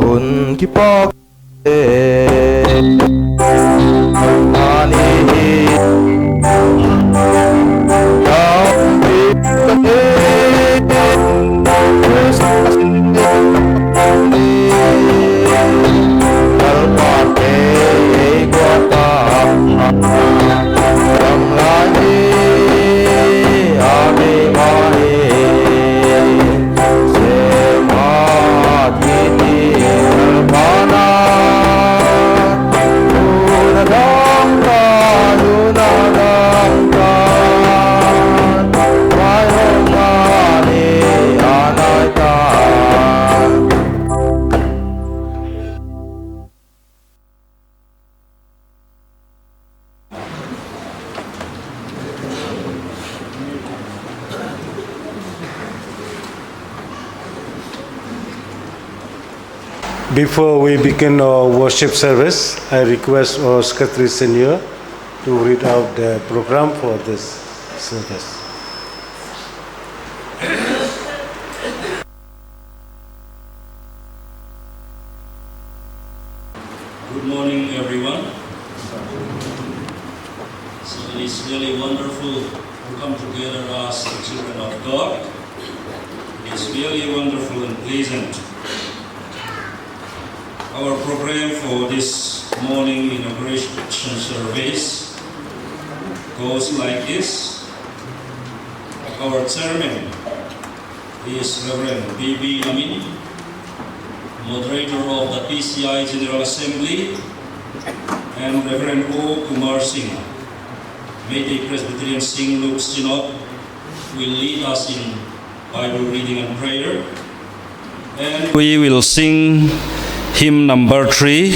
Hun kipak Mana Before we begin our worship service, I request our Secretary Senior to read out the program for this service. Good morning, everyone. So it is really wonderful to come together as the children of God. It is really wonderful and pleasant. Our program for this morning inauguration service goes like this. Our chairman is Reverend B.B. Amin, moderator of the PCI General Assembly, and Reverend O. Kumar Singh, Meitei Presbyterian Singh Synod, will lead us in Bible reading and prayer. And we will sing hymn number 3,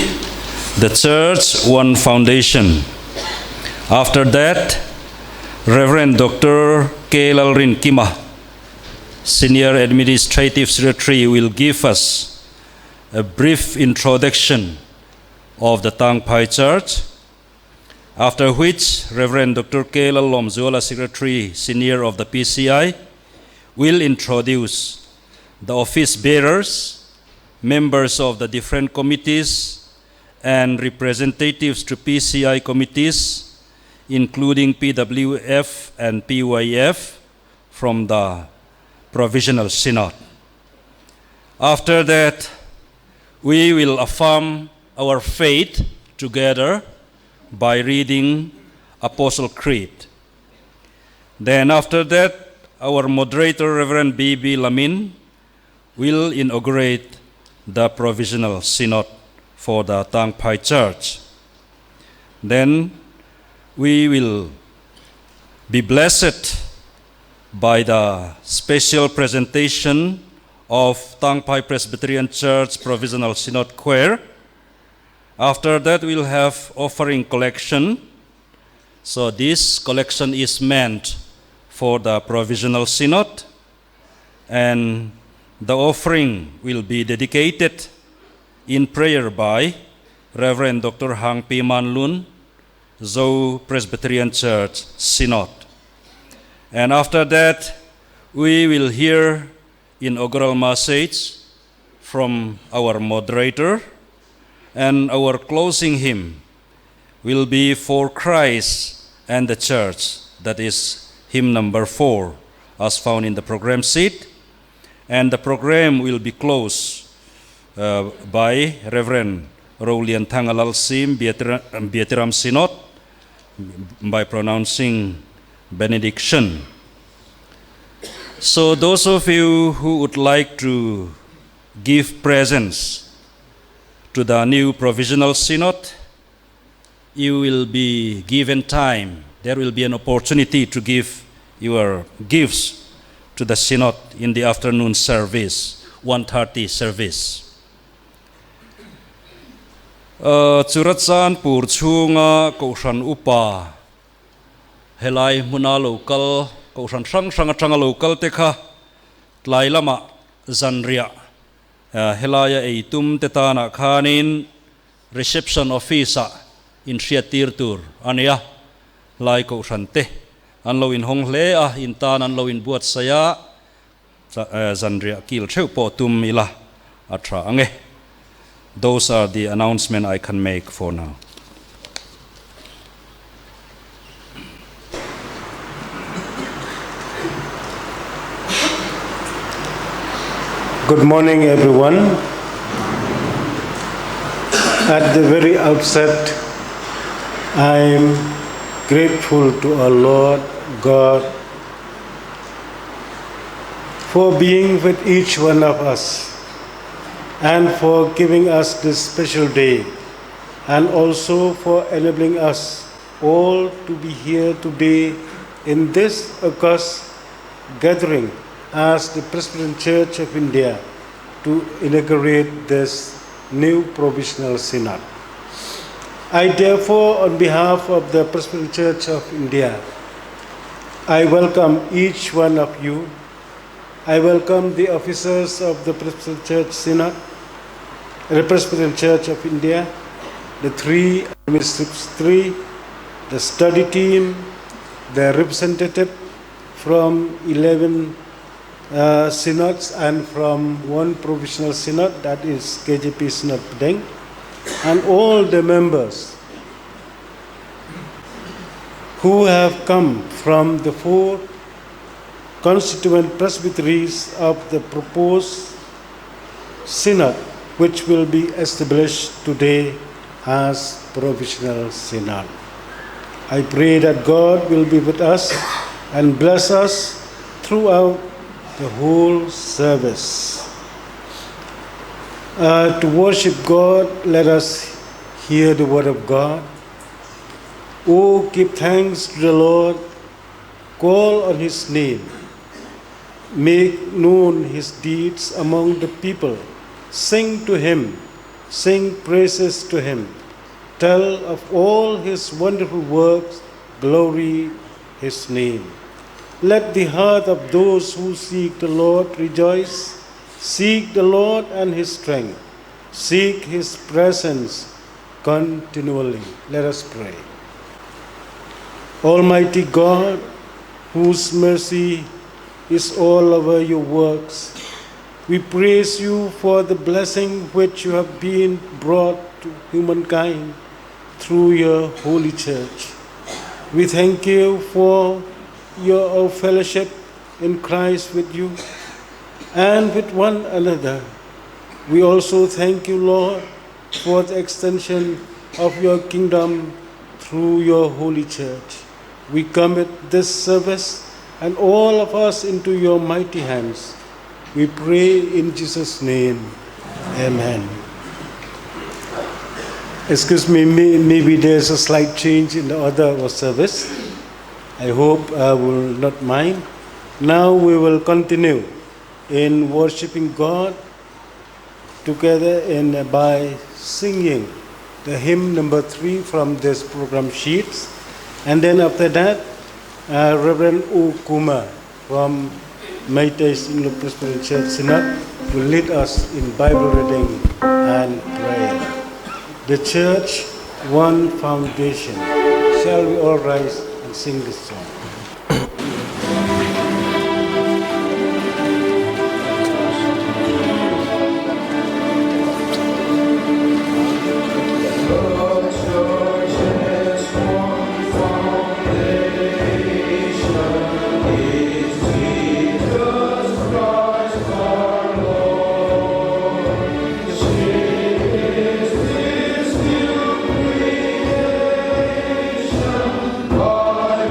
The Church One Foundation. After that, Reverend Dr. K. Lalrin Kima, Senior Administrative Secretary, will give us a brief introduction of the Tangphai Church, after which Reverend Dr. K. Lalom Zola, Secretary Senior of the PCI, will introduce the office bearers, members of the different committees, and representatives to PCI committees, including PWF and PYF from the Provisional Synod. After that, we will affirm our faith together by reading Apostle Creed. Then after that, our moderator, Reverend B.B. Lamin, will inaugurate the Provisional Synod for the Tangphai Church. Then we will be blessed by the special presentation of Tangphai Presbyterian Church Provisional Synod Choir. After that, we'll have offering collection. So this collection is meant for the Provisional Synod, and the offering will be dedicated in prayer by Reverend Dr. Hang P. Manlun, Zo Presbyterian Church Synod. And after that, we will hear inaugural message from our moderator, and our closing hymn will be For Christ and the Church. That is hymn number 4, as found in the program sheet. And the program will be closed by Reverend Rolian Thangalal Sim Bietiram Synod by pronouncing benediction. So those of you who would like to give presents to the new Provisional Synod, you will be given time. There will be an opportunity to give your gifts to the Synod in the afternoon service, 1:30 service. Churachandpur chunga kausan upa helai muna local kausan sang local teka tlai lama zanria helaya eitum tetana khanin reception office in Churachandpur ania lai kausan te anlo in hong le in tan anlo in buat saya zanria kil theu po tum ila atra ange. Those are the announcements I can make for now. Good morning, everyone. At the very outset, I am grateful to our Lord God for being with each one of us and for giving us this special day, and also for enabling us all to be here today in this august gathering as the Presbyterian Church of India to inaugurate this new Provisional Synod. I therefore, on behalf of the Presbyterian Church of India, I welcome each one of you. I welcome the officers of the Presbyterian Church Synod. the Presbyterian Church of India, the three administrative three, the study team, the representative from 11 synods and from one provisional synod, that is KJP Synod Pedeng, and all the members who have come from the four constituent presbyteries of the proposed synod, which will be established today as Provisional Synod. I pray that God will be with us and bless us throughout the whole service. To worship God, let us hear the word of God. Oh, give thanks to the Lord, call on his name, make known his deeds among the people, sing to him, sing praises to him, tell of all his wonderful works, glory his name. Let the heart of those who seek the Lord rejoice. Seek the Lord and his strength. Seek his presence continually. Let us pray. Almighty God, whose mercy is all over your works, we praise you for the blessing which you have been brought to humankind through your holy church. We thank you for your fellowship in Christ with you and with one another. We also thank you, Lord, for the extension of your kingdom through your holy church. We commit this service and all of us into your mighty hands. We pray in Jesus' name. Amen. Excuse me, maybe there's a slight change in the order of service. I hope I will not mind. Now we will continue in worshiping God together by singing the hymn number 3 from this program sheets. And then after that, Reverend U. Kumar from Meitei's Inaugural Presbyterian Church Synod will lead us in Bible reading and prayer. The Church, One Foundation. Shall we all rise and sing this song? I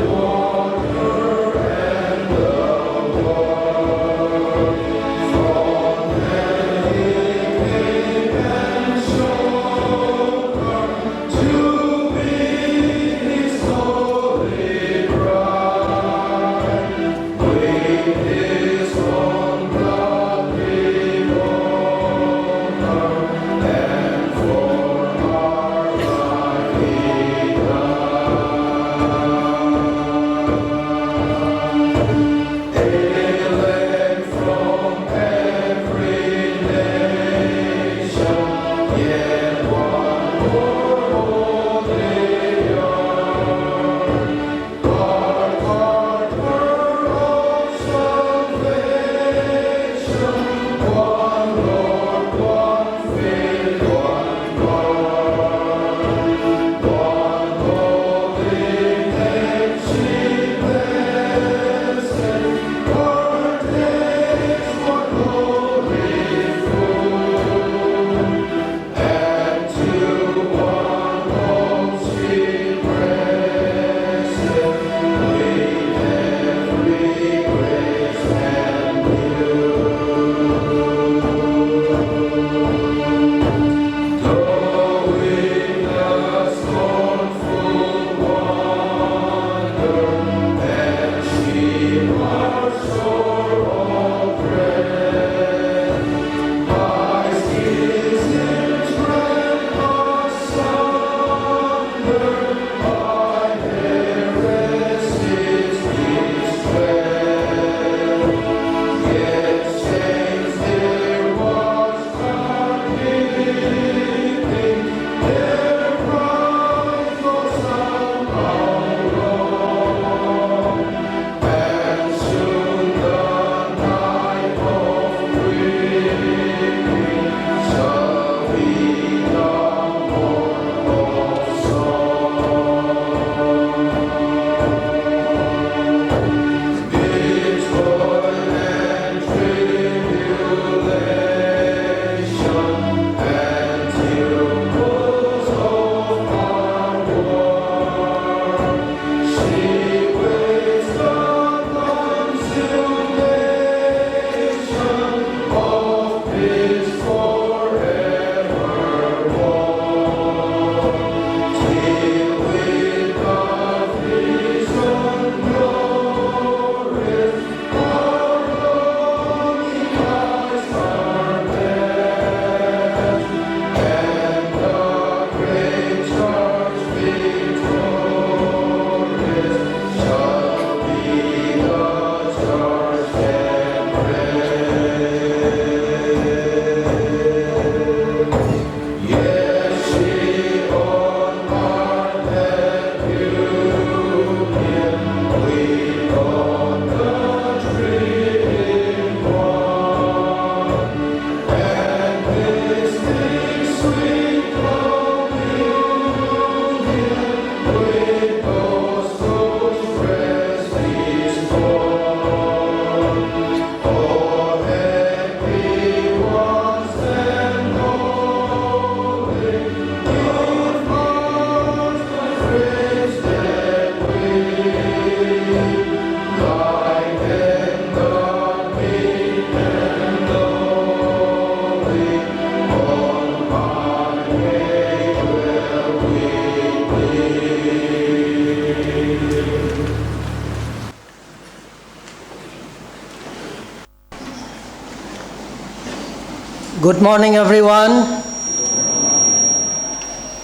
Good morning, everyone.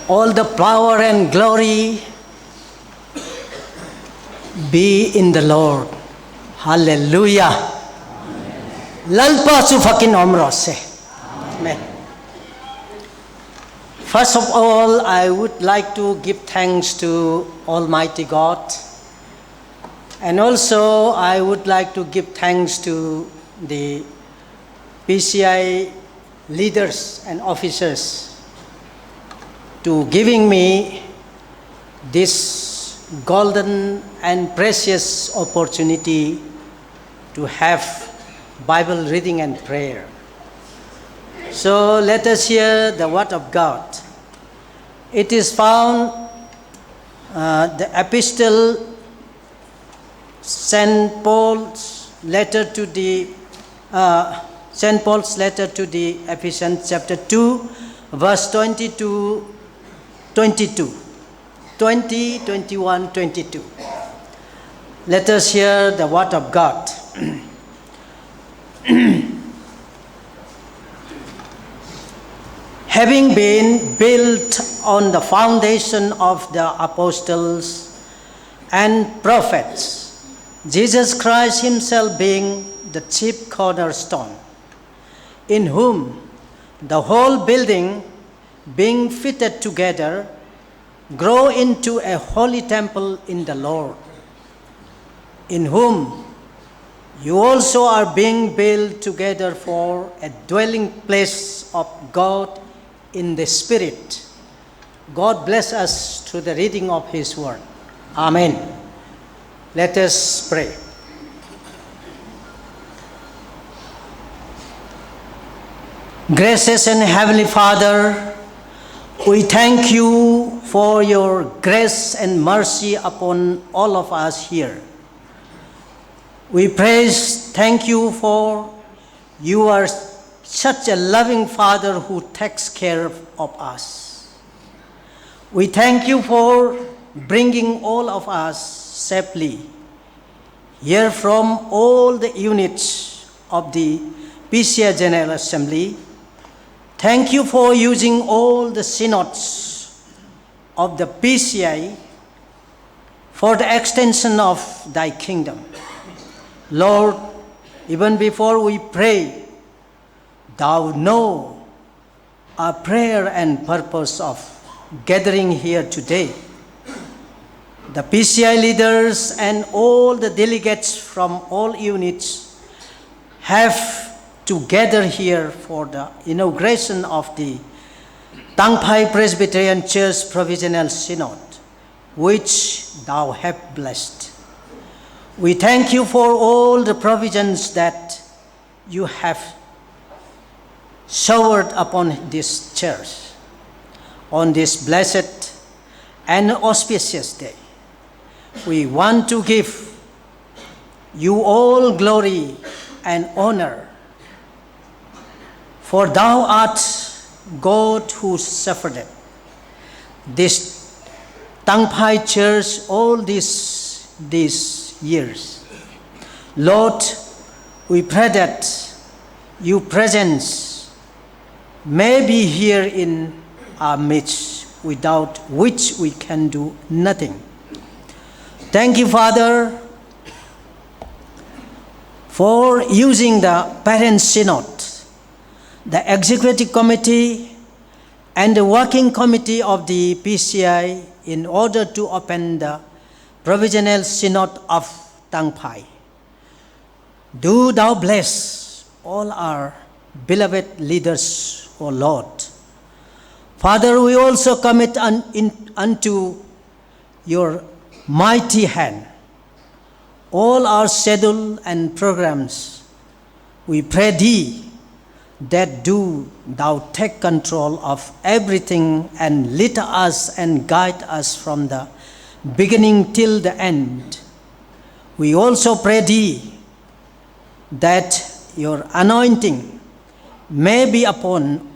All the power and glory be in the Lord. Hallelujah. Lalpa su fakin omrose. Amen. First of all, I would like to give thanks to Almighty God. And also, I would like to give thanks to the PCI leaders and officers to giving me this golden and precious opportunity to have Bible reading and prayer. So let us hear the word of God. It is found the epistle St. Paul's letter to the Ephesians chapter 2, verse 20, 21, 22. Let us hear the word of God. Having been built on the foundation of the apostles and prophets, Jesus Christ himself being the chief cornerstone, in whom the whole building, being fitted together, grow into a holy temple in the Lord, in whom you also are being built together for a dwelling place of God in the Spirit. God bless us through the reading of His Word. Amen. Let us pray. Gracious and Heavenly Father, we thank you for your grace and mercy upon all of us here. We thank you for you are such a loving Father who takes care of us. We thank you for bringing all of us safely here from all the units of the PCI General Assembly. Thank you for using all the synods of the PCI for the extension of thy kingdom. Lord, even before we pray, thou know our prayer and purpose of gathering here today. The PCI leaders and all the delegates from all units have to gather here for the inauguration of the Tangphai Presbyterian Church Provisional Synod, which thou hast blessed. We thank you for all the provisions that you have showered upon this church on this blessed and auspicious day. We want to give you all glory and honor, for thou art God who suffered this Tangphai Church all these years. Lord, we pray that your presence may be here in our midst, without which we can do nothing. Thank you, Father, for using the Parent Synod, the Executive Committee, and the Working Committee of the PCI in order to open the Provisional Synod of Tangphai. Do thou bless all our beloved leaders, O Lord. Father, we also commit unto your mighty hand all our schedule and programs. We pray thee that do thou take control of everything and lead us and guide us from the beginning till the end. We also pray thee that your anointing may be upon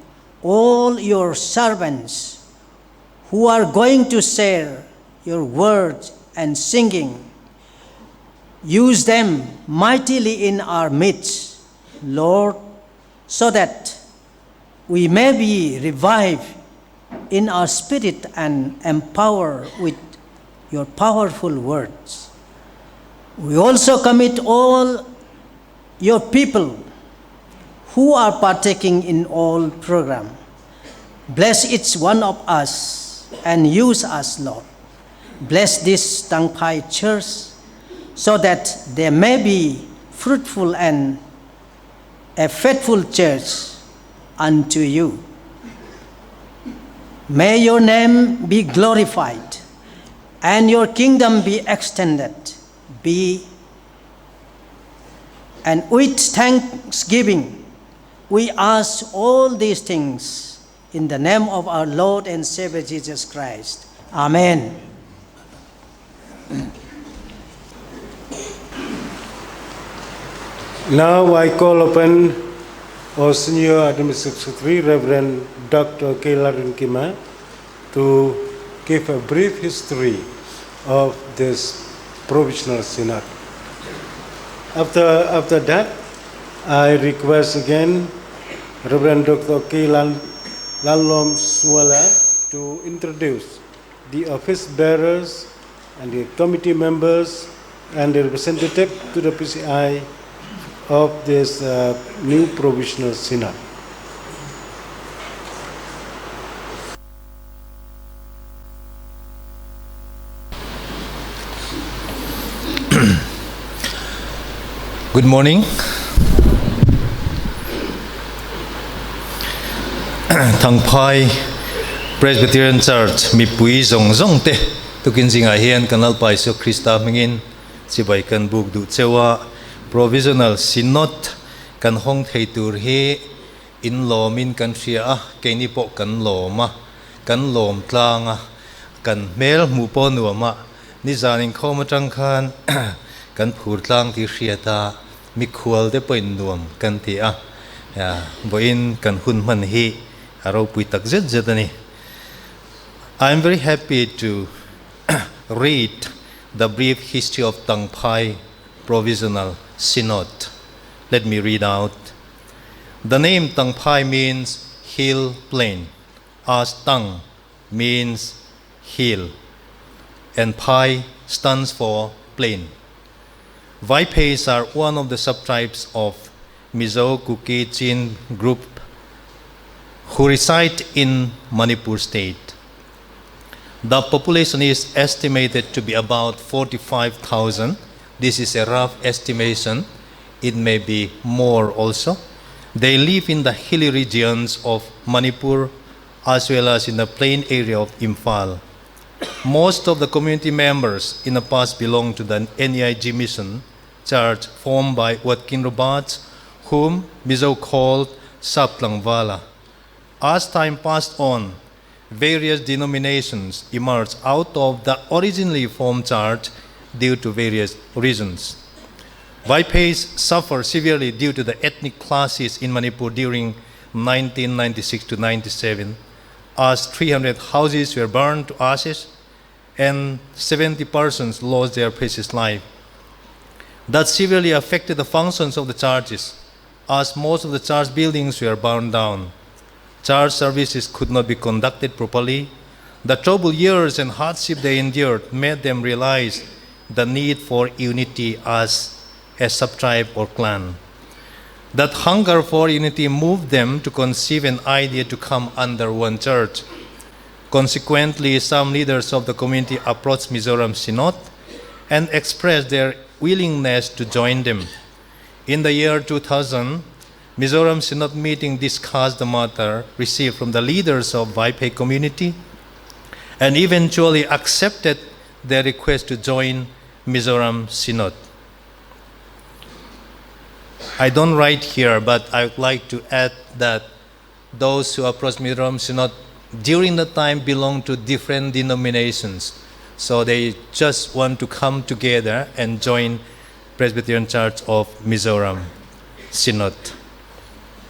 all your servants who are going to share your word and singing. Use them mightily in our midst, Lord, so that we may be revived in our spirit and empowered with your powerful words. We also commit all your people who are partaking in all program. Bless each one of us and use us, Lord. Bless this Tangphai Church so that there may be fruitful and a faithful church unto you. May your name be glorified and your kingdom be extended. And with thanksgiving, we ask all these things in the name of our Lord and Savior Jesus Christ. Amen. Now I call upon our Senior Administrative Secretary, Reverend Dr. Kailaran Kima, to give a brief history of this Provisional Synod. After that, I request again Reverend Dr. Kailan Lalom Swala to introduce the office bearers and the committee members and the representative to the PCI of this new Provisional Synod. Good morning. Tangphai Presbyterian Church mi pui zong zong te tukin zinga hian kanal pai so Krista mingin sibai kan buk du chewa Provisional Synod kan hong thei tur hi in lomin kan ria ke ni po kan loma kan lom tlanga kan mel mu po nuama ni zanin khoma tang khan kan phur tlang ti ria ta mi khual de poin nuam kan ti a ya boin kan hun man hi aro pui tak zet zetani. I am very happy to read the brief history of Tangphai Provisional Synod. Let me read out. The name Tangphai means hill plain, as Tang means hill, and Phai stands for plain. Vaipeis are one of the subtribes of Mizo Kuki Chin group who reside in Manipur state. The population is estimated to be about 45,000. This is a rough estimation. It may be more also. They live in the hilly regions of Manipur as well as in the plain area of Imphal. Most of the community members in the past belonged to the NEIG mission church formed by Watkin Robats, whom Mizo called Saplangvala. As time passed on, various denominations emerged out of the originally formed church due to various reasons. Vaipeis suffered severely due to the ethnic clashes in Manipur during 1996 to 97, as 300 houses were burned to ashes and 70 persons lost their precious life. That severely affected the functions of the churches, as most of the church buildings were burned down. Church services could not be conducted properly. The troubled years and hardship they endured made them realize the need for unity as a sub-tribe or clan. That hunger for unity moved them to conceive an idea to come under one church. Consequently, some leaders of the community approached Mizoram Synod and expressed their willingness to join them. In the year 2000, Mizoram Synod meeting discussed the matter received from the leaders of Vaipei community and eventually accepted their request to join Mizoram Synod. I don't write here, but I would like to add that those who approached Mizoram Synod during the time belonged to different denominations. So they just want to come together and join Presbyterian Church of Mizoram Synod.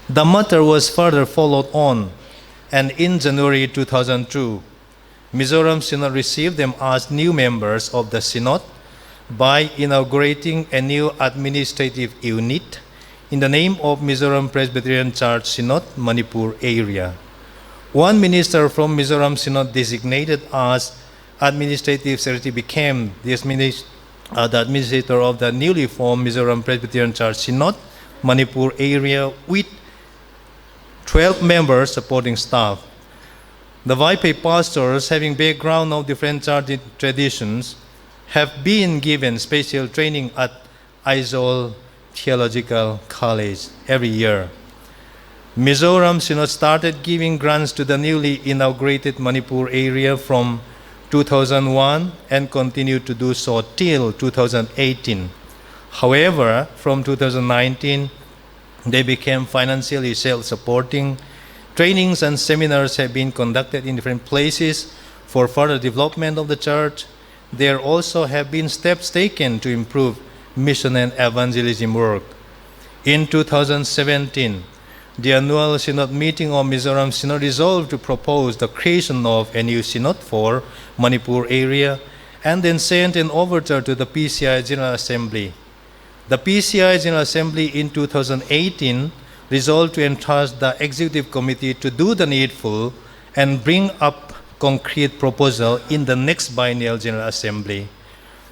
The matter was further followed on, and in January 2002, Mizoram Synod received them as new members of the Synod by inaugurating a new administrative unit in the name of Mizoram Presbyterian Church Synod, Manipur area. One minister from Mizoram Synod designated as administrative secretary became the administrator of the newly formed Mizoram Presbyterian Church Synod, Manipur area, with 12 members supporting staff. The Vaipai pastors, having background of different church traditions, have been given special training at Aizawl Theological College every year. Mizoram Synod started giving grants to the newly inaugurated Manipur area from 2001 and continued to do so till 2018. However, from 2019, they became financially self-supporting. Trainings and seminars have been conducted in different places for further development of the church. There also have been steps taken to improve mission and evangelism work. In 2017, the annual synod meeting of Mizoram Synod resolved to propose the creation of a new synod for Manipur area and then sent an overture to the PCI General Assembly. The PCI General Assembly in 2018 resolved to entrust the Executive Committee to do the needful and bring up concrete proposal in the next biennial General Assembly.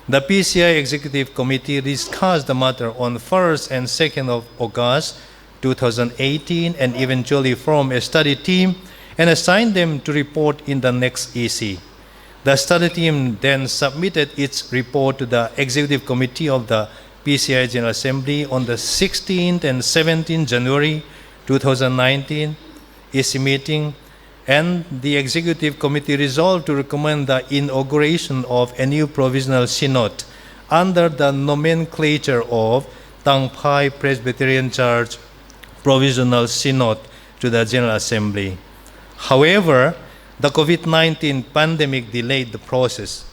The PCI Executive Committee discussed the matter on 1st and 2nd of August 2018 and eventually formed a study team and assigned them to report in the next EC. The study team then submitted its report to the Executive Committee of the PCI General Assembly on the 16th and 17th January 2019 EC meeting, and the Executive Committee resolved to recommend the inauguration of a new Provisional Synod under the nomenclature of Tangphai Presbyterian Church Provisional Synod to the General Assembly. However, the COVID-19 pandemic delayed the process.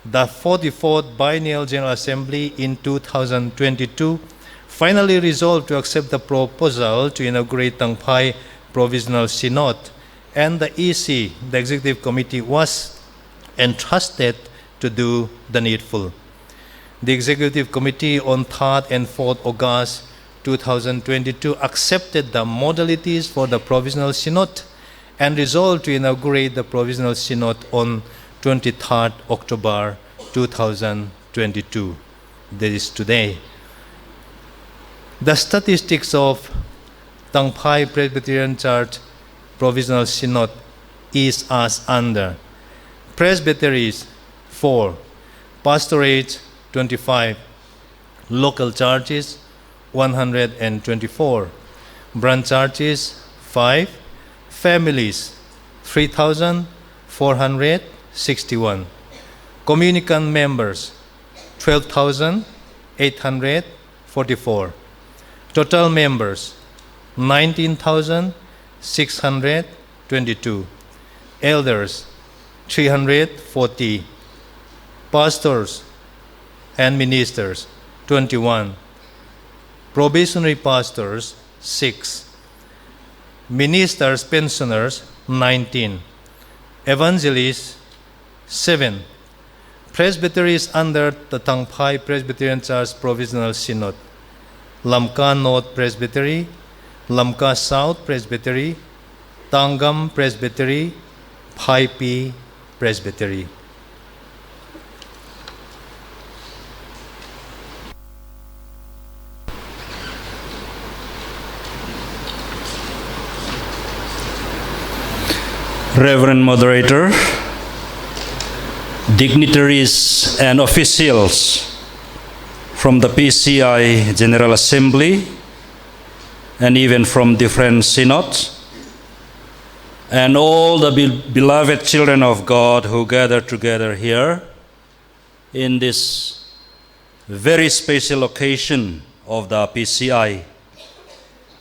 The 44th Biennial General Assembly in 2022 finally resolved to accept the proposal to inaugurate Tangphai Provisional Synod, and the EC, the Executive Committee, was entrusted to do the needful. The Executive Committee on 3rd and 4th August 2022 accepted the modalities for the Provisional Synod and resolved to inaugurate the Provisional Synod on 23rd October 2022. That is today. The statistics of Tangphai Presbyterian Church Provisional Synod is as under: presbyteries 4, pastorates 25, local churches 124, branch churches 5, families 3,461, communicant members 12,844, total members 19,622, elders 340, pastors and ministers 21, probationary pastors 6, ministers pensioners 19, evangelists 7, presbyteries under the Tangphai Presbyterian Church Provisional Synod: Lamka North Presbytery, Lamka South Presbytery, Tangam Presbytery, Phaipi Presbytery. Reverend Moderator, dignitaries and officials from the PCI General Assembly and even from different synods, and all the beloved children of God who gather together here in this very special occasion of the PCI.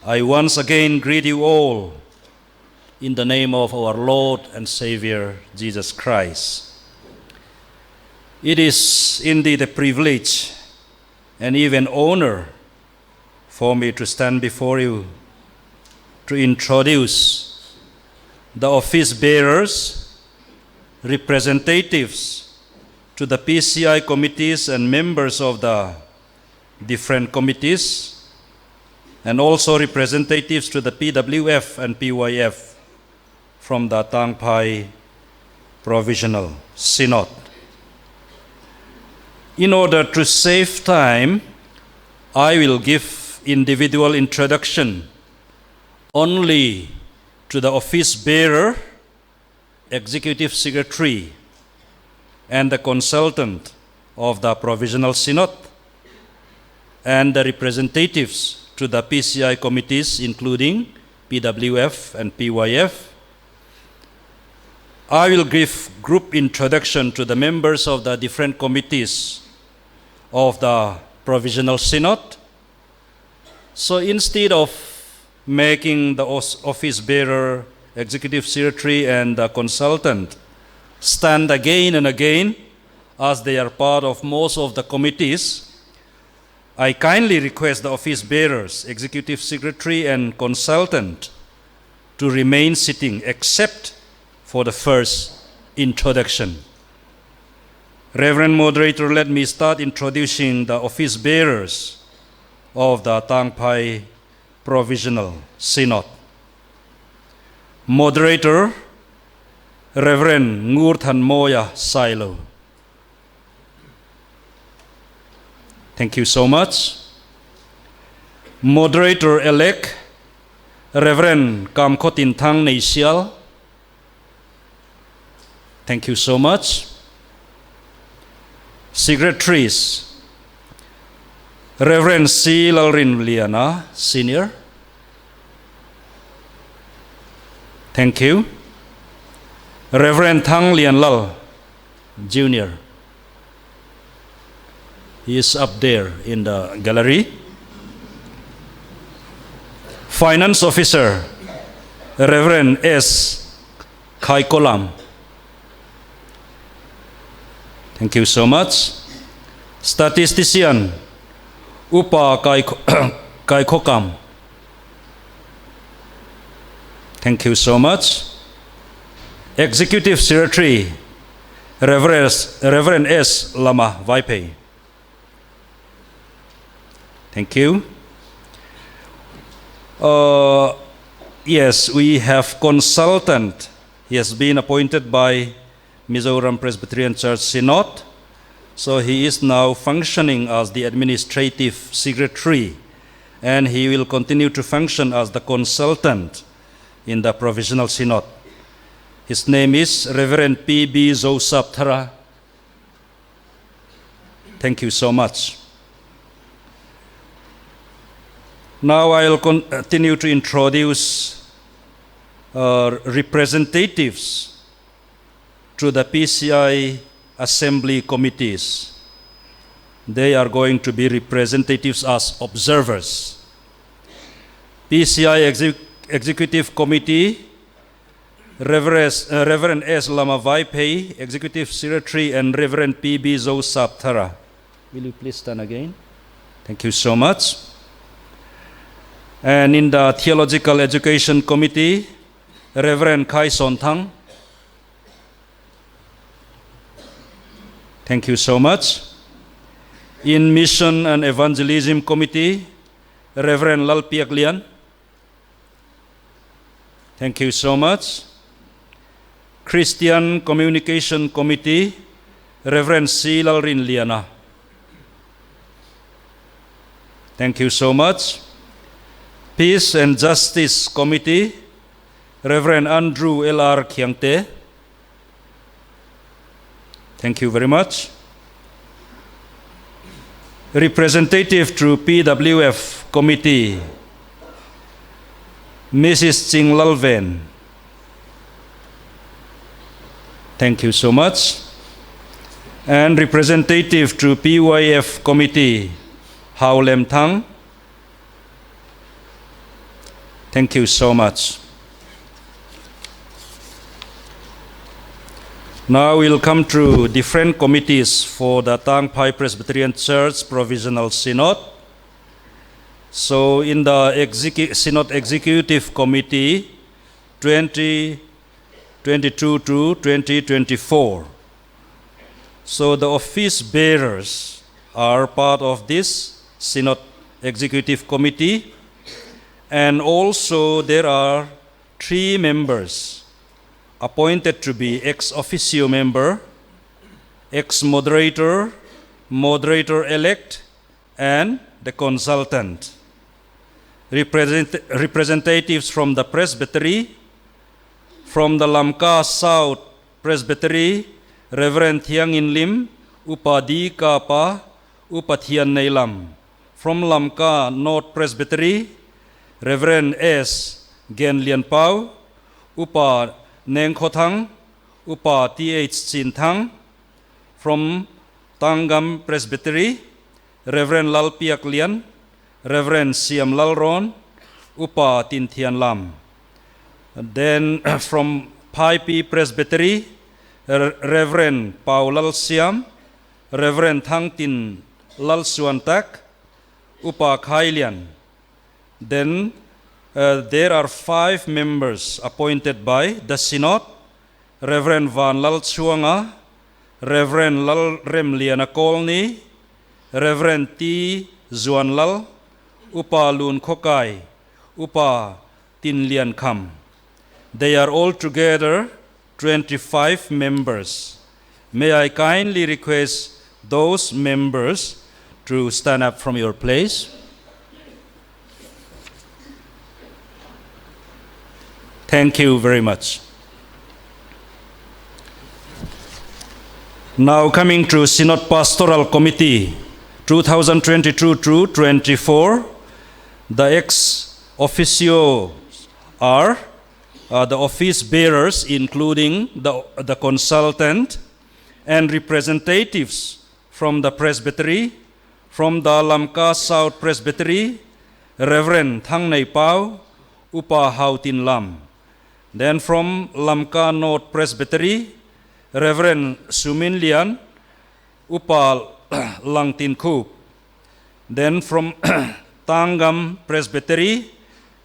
I once again greet you all in the name of our Lord and Savior, Jesus Christ. It is indeed a privilege and even honor for me to stand before you to introduce the office bearers, representatives to the PCI committees and members of the different committees, and also representatives to the PWF and PYF from the Tangphai Provisional Synod. In order to save time, I will give individual introduction only to the office bearer, executive secretary, and the consultant of the Provisional Synod, and the representatives to the PCI committees, including PWF and PYF. I will give group introduction to the members of the different committees of the Provisional Synod. So instead of making the office bearer, executive secretary, and the consultant stand again and again, as they are part of most of the committees, I kindly request the office bearers, executive secretary, and consultant to remain sitting except for the first introduction. Reverend Moderator, let me start introducing the office bearers of the Tangphai Provisional Synod. Moderator, Reverend Ngurthan Moya Silo. Thank you so much. Moderator-elect, Reverend Kamkhotin Thang Neisial. Thank you so much. Secretaries, Reverend C. Lalrin Liana, Senior. Thank you. Reverend Thang Lian Lal, Junior. He is up there in the gallery. Finance Officer, Reverend S. Khai Kolam. Thank you so much. Statistician, Upa Kai Khokam. Thank you so much. Executive Secretary, Reverend S. Lama Vaipe. Thank you. Yes, we have consultant. He has been appointed by Mizoram Presbyterian Church Synod. So he is now functioning as the administrative secretary, and he will continue to function as the consultant in the Provisional Synod. His name is Reverend P.B. Zosap Thara. Thank you so much. Now I will continue to introduce representatives to the PCI assembly committees. They are going to be representatives as observers. PCI Executive Committee, Reverend S. Lama Vaipe, Executive Secretary, and Reverend P.B. Zosap Thara. Will you please stand again? Thank you so much. And in the Theological Education Committee, Reverend Khai Sontang. Thank you so much. In Mission and Evangelism Committee, Reverend Lal Piak Lian. Thank you so much. Christian Communication Committee, Reverend C. Lalrin Liana. Thank you so much. Peace and Justice Committee, Reverend Andrew L.R. Kiangte. Thank you very much. Representative to PWF Committee, Mrs. Ching Lalven. Thank you so much. And representative to PYF Committee, Hao Lem Thang. Thank you so much. Now we'll come to different committees for the Tangphai Presbyterian Church Provisional Synod. So in the Synod Executive Committee, 2022 to 2024. So the office bearers are part of this Synod Executive Committee. And also there are 3 members appointed to be ex officio member, ex-moderator, moderator-elect, and the consultant. Representatives from the Presbytery, from the Lamka South Presbytery, Reverend Thiang In Lim, Upadi Kapa, Upathian Neilam. From Lamka North Presbytery, Reverend S. Gen Lian Pau, Upa Neng Khotang, Upa T.H. Chin Thang. From Tangam Presbytery, Reverend Lal Piak Lian, Reverend Siam Lal Ron, Upa Tin Thian Lam. Then from Phai Presbytery, Reverend Pau Lal Siam, Reverend Thang Tin Lal Suan Tak, Upa Phailian. Then there are 5 members appointed by the Synod, Reverend Van Lal Chuanga, Reverend Lal Rem Liana Kolni, Reverend T. Zuan Lal, Upa Lun Khokai, Upa Tin Lian Kham. They are all together 25 members. May I kindly request those members to stand up from your place. Thank you very much. Now coming to Synod Pastoral Committee 2022-24, the ex officio are the office bearers, including the consultant and representatives from the Presbytery, from the Lamka South Presbytery, Reverend Thang Nei Pau, Upa Hau Tin Lam. Then from Lamka North Presbytery, Reverend Sumin Lian, Upa Lang Tin Kup. Then from Tangam Presbytery,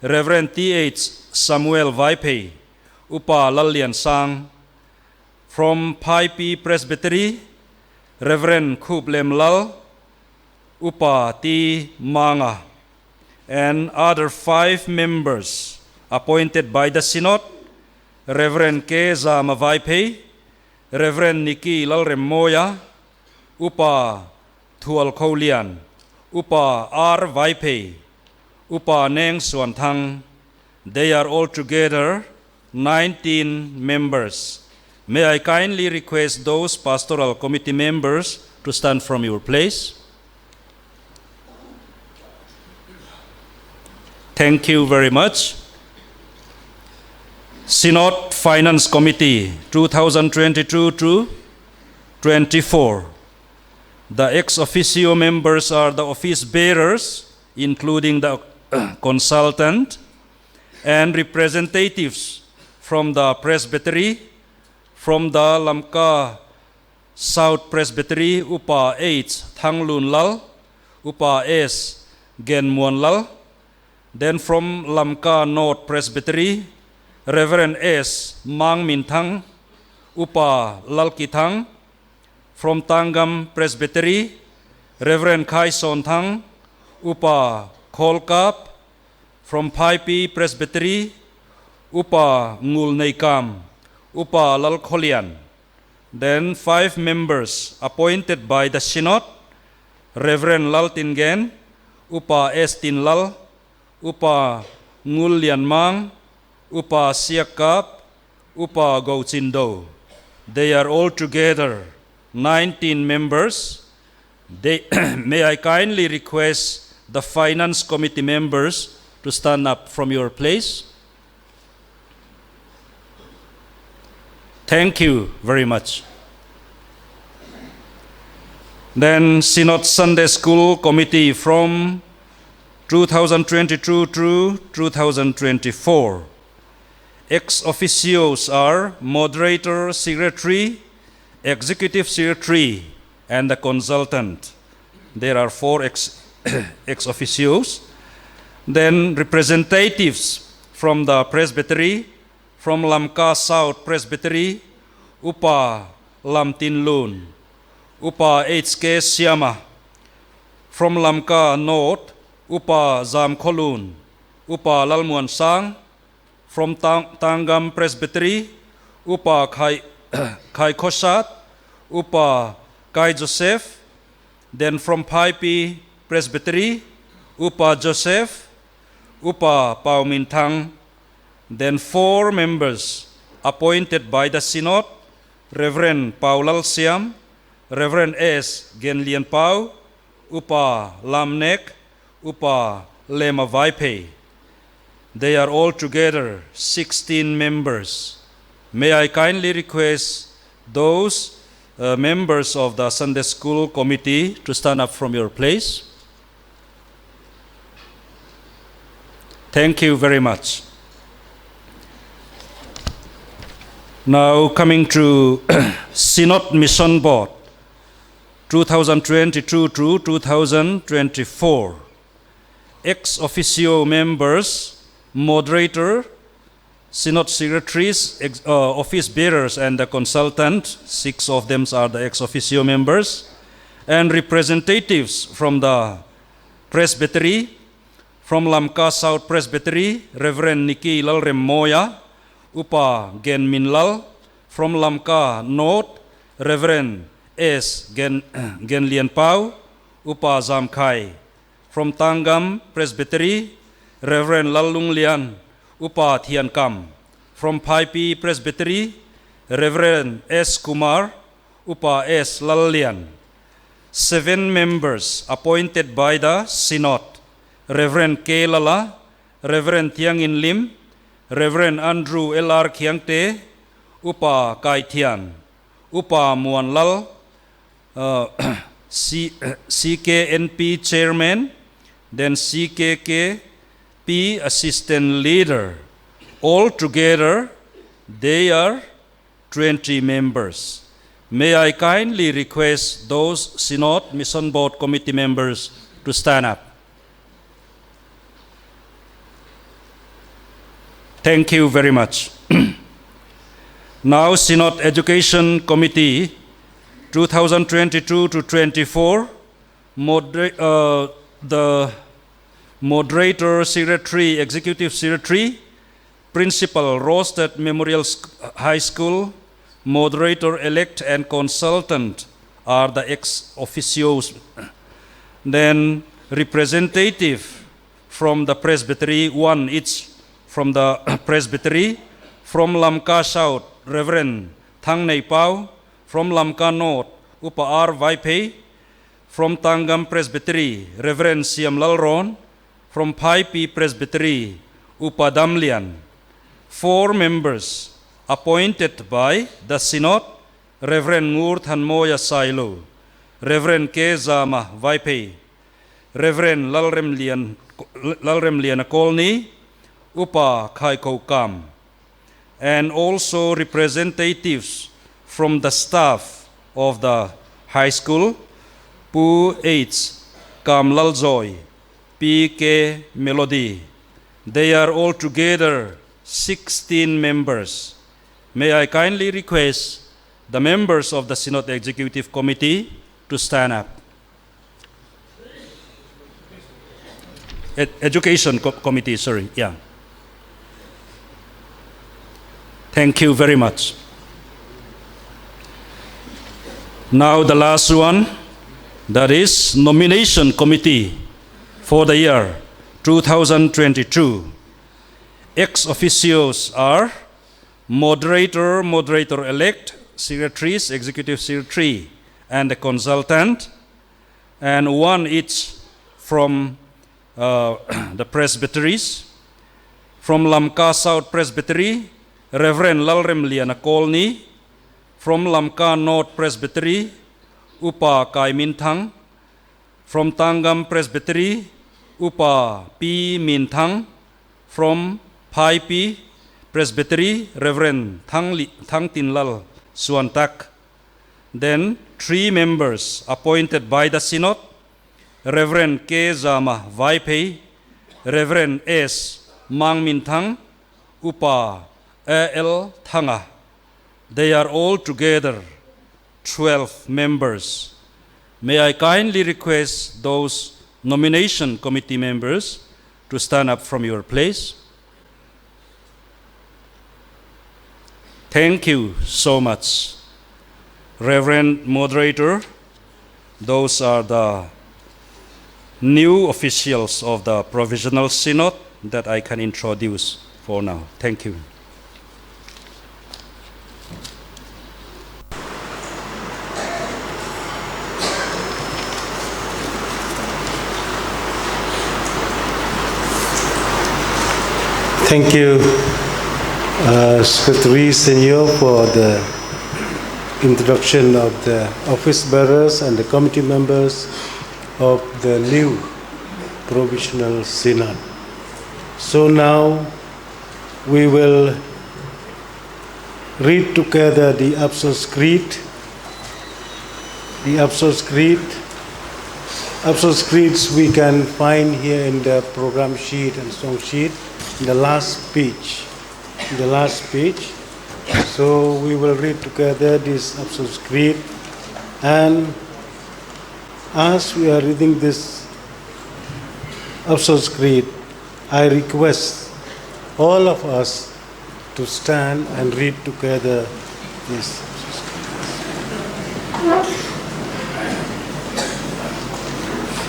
Reverend T.H. Samuel Vaipei, Upa Lalian Sang. From Phai Presbytery, Reverend Kup Lem Lal, Upa Ti Manga. And other 5 members appointed by the Synod, Reverend K. Zama Vaipei, Reverend Niki Lalrem Moya, Upa Thual Kholian, Upa R. Vaipei, Upa Neng Suan Thang. They are all together 19 members. May I kindly request those pastoral committee members to stand from your place. Thank you very much. Synod Finance Committee 2022-24. The ex officio members are the office bearers, including the consultant, and representatives from the Presbytery, from the Lamka South Presbytery, Upa H. Thang Lun Lal, Upa S. Gen Muan Lal. Then from Lamka North Presbytery, Reverend S. Mang Min Thang, Upa Lal Ki Thang. From Tangam Presbytery, Reverend Khai Son Thang, Upa Khol Kap. From Phai Presbytery, Upa Ngul Nei Kam, Upa Lal Kholian. Then 5 members appointed by the Synod, Reverend Lal Tin Gen, Upa S. Tin Lal, Upa Ngul Lian Mang, Upa Siak Kap, Upa Go Chin Do. They are all together 19 members. May I kindly request the Finance Committee members to stand up from your place. Thank you very much. Then Synod Sunday School Committee from 2022 to 2024. Ex officios are moderator, secretary, executive secretary, and the consultant. There are 4 ex officios. Then representatives from the Presbytery, from Lamka South Presbytery, Upa Lam Tin Lun, Upa H.K. Siama. From Lamka North, Upa Zam Kholun, Upa Lalmuan Sang. From Tangam Presbytery, Upa Kai Kosat, Upa Kai Joseph. Then from Phaipi Presbytery, Upa Joseph, Upa Pao Mintang. Then 4 members appointed by the Synod, Reverend Paulal Siam, Reverend S. Genlian Pau, Upa Lamnek, Upa Lema Vaipe. They are all together 16 members. May I kindly request those members of the Sunday School Committee to stand up from your place. Thank you very much. Now coming to Synod Mission Board 2022 to 2024. Ex officio members, moderator, Synod secretaries, office bearers and the consultant, 6 of them are the ex officio members, and representatives from the Presbytery, from Lamka South Presbytery, Reverend Niki Lalrem Moya, Upa Gen Minlal, from Lamka North, Reverend S. Gen Lian Pau, Upa Zamkai, from Tangam Presbytery, Reverend Lalung Lian, Upa Thian Kam, from Phaipi Presbytery, Reverend S. Kumar, Upa S. Lallian. 7 members appointed by the Synod, Reverend K. Lala, Reverend Thiang In Lim, Reverend Andrew L.R. Kiangte, Upa Kai Thian, Upa Muan Lal, CKNP Chairman, then CKK P Assistant Leader. All together, they are 20 members. May I kindly request those Synod Mission Board Committee members to stand up. Thank you very much. Now, Synod Education Committee 2022 to 24, the Moderator, Secretary, Executive Secretary, Principal, Rosted Memorial High School, Moderator-elect and Consultant are the ex-officios. Then representative from the Presbytery, 1 each from the Presbytery, from Lamka South, Reverend Thang Nei Pau, from Lamka North, Upa R. Vaipe, from Tangam Presbytery, Reverend Siam Lalron, from Phaipi Presbytery, Upa Damlian. 4 members appointed by the Synod, Reverend Ngur Than Moya Sailo, Reverend K. Zama Vaipe, Reverend Lalrem Lian Kolni, Upa Khai Kau Kam, and also representatives from the staff of the high school, Pu H. Kam Lalzoy, P.K. Melody. They are all together 16 members. May I kindly request the members of the Synod Executive Committee to stand up. Education Committee, sorry, yeah. Thank you very much. Now the last one, that is Nomination Committee for the year 2022. Ex officios are moderator, moderator-elect, secretaries, executive secretary, and a consultant, and 1 each from the presbyteries. From Lamka South Presbytery, Reverend Lalrem Liana Kolni. From Lamka North Presbytery, Upa Kai Mintang. From Tangam Presbytery, Upa P. Mintang. From Phaipi Presbytery, Reverend Thang Tin Lal Suantak. Then 3 members appointed by the Synod, Reverend K. Zama Vaipe, Reverend S. Mang Mintang, Upa A.L. Thanga. They are all together 12 members. May I kindly request those nomination committee members to stand up from your place. Thank you so much, Reverend Moderator. Those are the new officials of the Provisional Synod that I can introduce for now. Thank you. Thank you, Secretary Senior, for the introduction of the office bearers and the committee members of the new Provisional Synod. So now we will read together the Apostles' Creed. The Apostles' Creed. Apostles' Creeds we can find here in the program sheet and song sheet, in the last page. In the last page. So we will read together this Apostles' Creed, and as we are reading this Apostles' Creed, I request all of us to stand and read together this Apostles' Creed.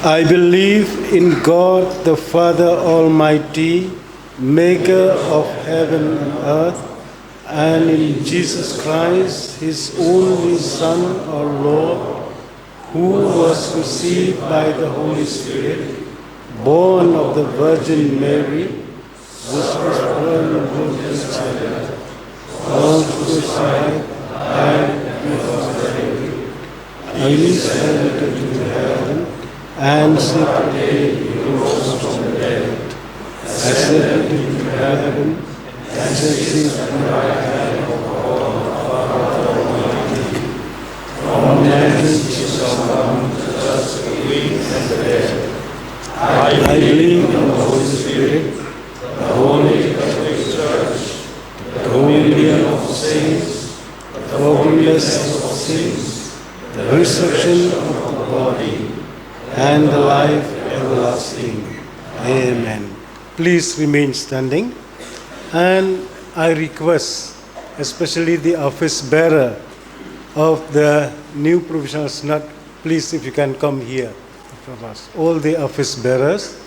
I believe in God the Father Almighty, maker of heaven and earth, and in Jesus Christ, his only Son, our Lord, who was conceived by the Holy Spirit, born of the Virgin Mary, was born of the was crucified, and was buried, and ascended to heaven, and seated rose from the dead, ascended into heaven, and sits at the right hand of God Almighty. From thence he shall come to judge the living and the dead. I believe in the Holy Spirit, the Holy Catholic Church, the communion of saints, the forgiveness of sins, the resurrection of the body, and the life everlasting. Amen. Please remain standing. And I request, especially the office bearer of the new Provisional Synod, please, if you can come here from us. All the office bearers.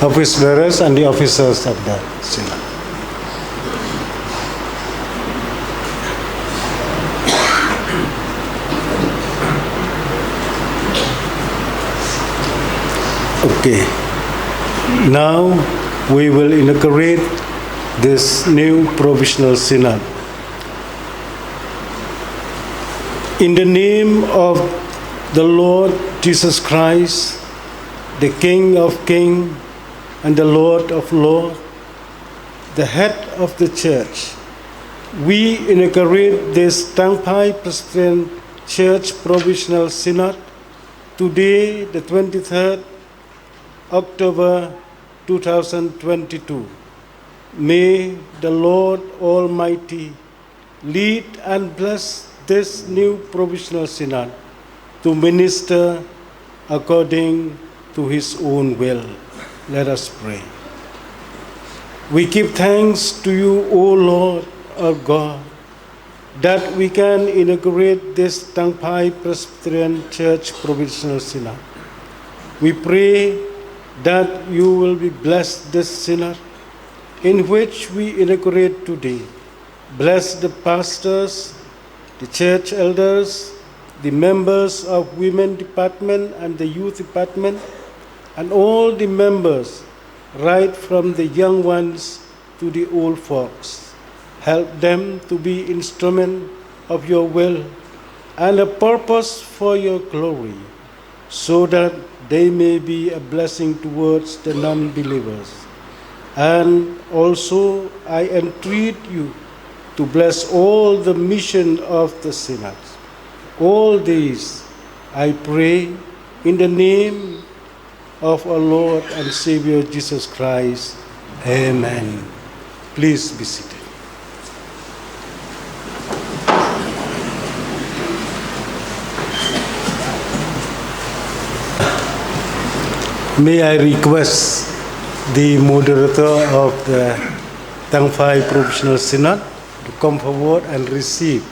Office bearers and the officers of the Synod. Okay, now we will inaugurate this new Provisional Synod. In the name of the Lord Jesus Christ, the King of Kings and the Lord of Lords, the head of the Church, we inaugurate this Tangphai Presbyterian Church Provisional Synod today, the 23rd October 2022. May the Lord Almighty lead and bless this new Provisional Synod to minister according to his own will. Let us pray. We give thanks to you, O Lord our God, that we can inaugurate this Tangphai Presbyterian Church Provisional Synod. We pray that you will be blessed this synod in which we inaugurate today. Bless the pastors, the church elders, the members of Women Department and the Youth Department, and all the members, right from the young ones to the old folks. Help them to be instrument of your will and a purpose for your glory, so that they may be a blessing towards the non-believers. And also I entreat you to bless all the mission of the Synod. All these I pray in the name of our Lord and Savior Jesus Christ. Amen. Please be seated. may I request the moderator of the Tangphai Provisional Synod to come forward and receive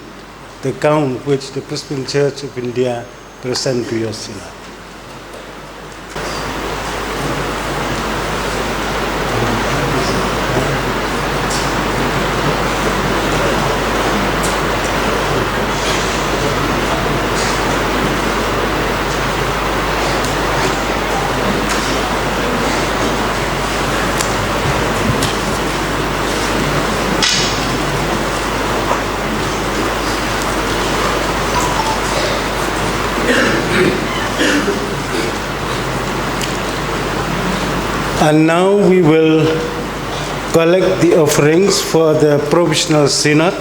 the gown which the Presbyterian Church of India present to your Synod. And now we will collect the offerings for the Provisional Synod.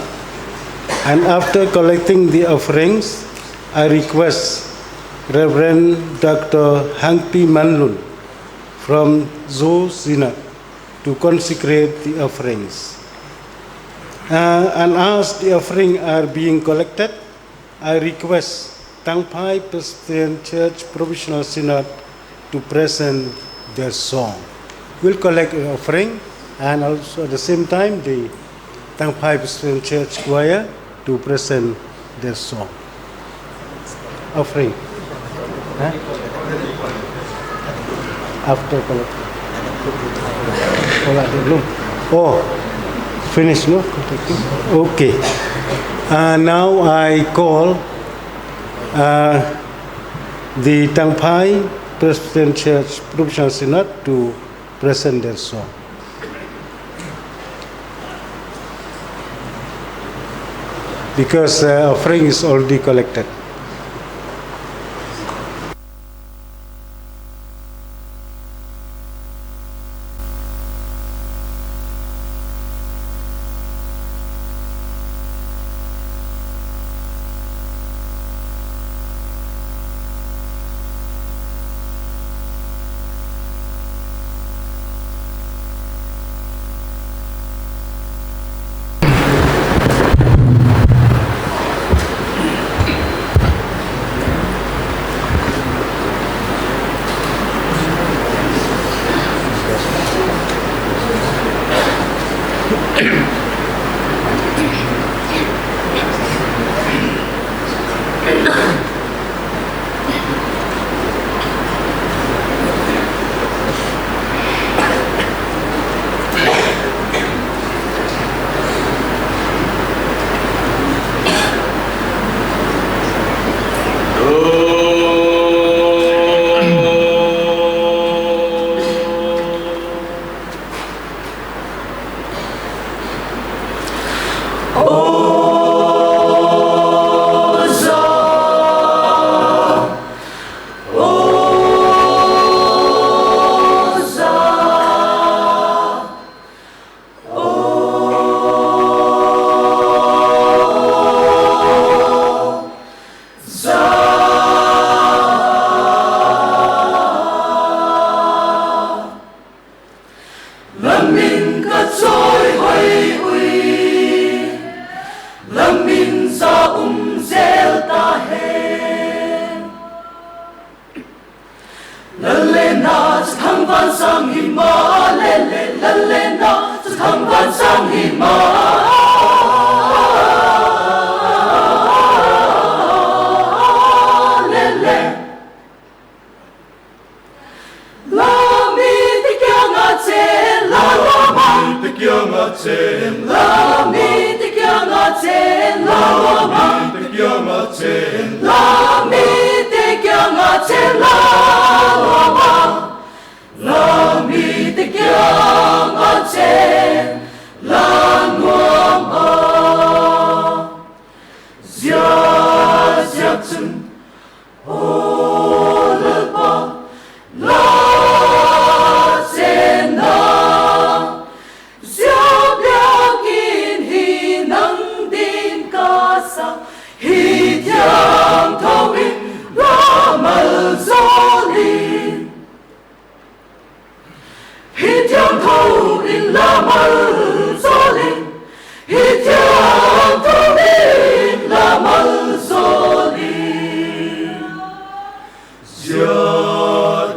And after collecting the offerings, I request Reverend Dr. Hangpi Manlun from Zo Synod to consecrate the offerings. And as the offerings are being collected, I request Tangphai Presbyterian Church Provisional Synod to present their song. We'll collect an offering, and also at the same time the Tangphai Presbyterian Church Choir to present their song. Offering. Huh? After collecting. Oh, finish, no? Okay. Now I call the Tangphai Presbyterian Church Provisional Synod to present their song. Because offering is already collected.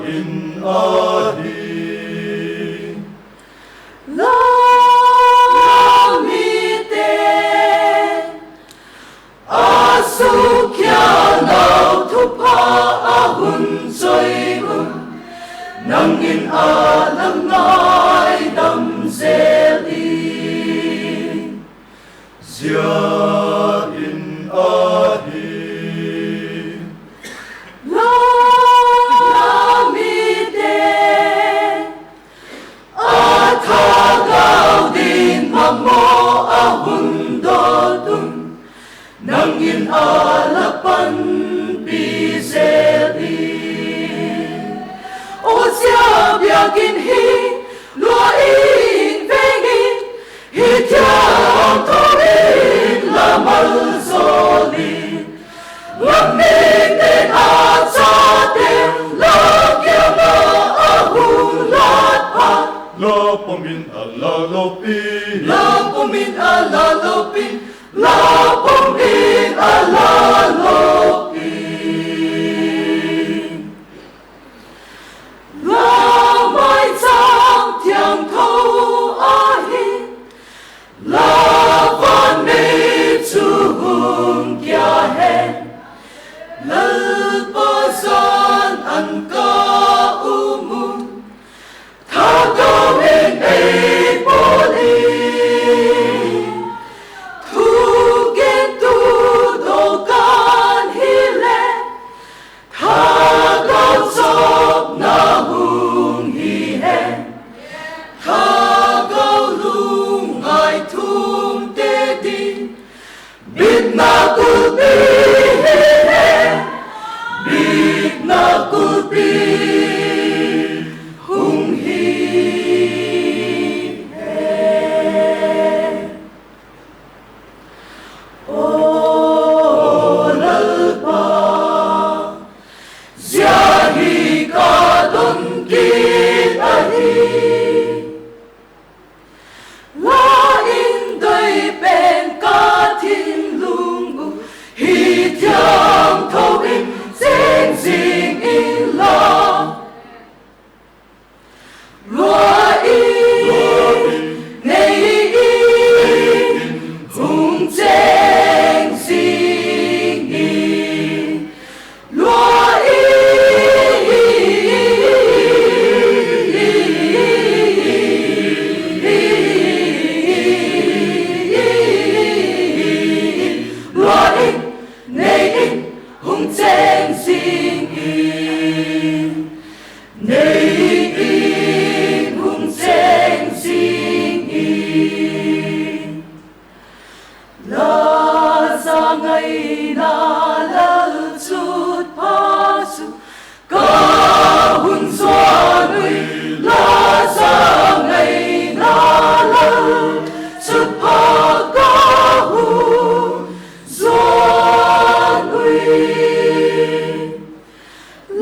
in nang in alam ngai dam zeli zia in ahi la mi de athagau din mamo ahundo dun nang in alapan bizeli o sia biakin hi lo in vengin hi tiang torin la mal zoli lamik den a cha te la kia na ahulat pa la pomin ala lopin la pomin ala lopin la pomin ala lopin la mai chang thiang thâu a hin la van me chu hung kya hai lal pa san an ka umun tha go en ei poli thu gen tu do kan hile tha go sop na hung hi hen tha go lung ai thum te din bit na ku bi bit na ku bi hung hi o lal pa zia hi ka don kit a hi la in doi pen ka thin lungu hi thiang thâu in zing zing in la lua in nei in hung zeng zing in lua lua in nei in hung zeng zing in nei in hung zeng zing in la sa ngai na lal chut pa su ka hun xoan ui la sa ngai na lal chut pa ka hun xoan ui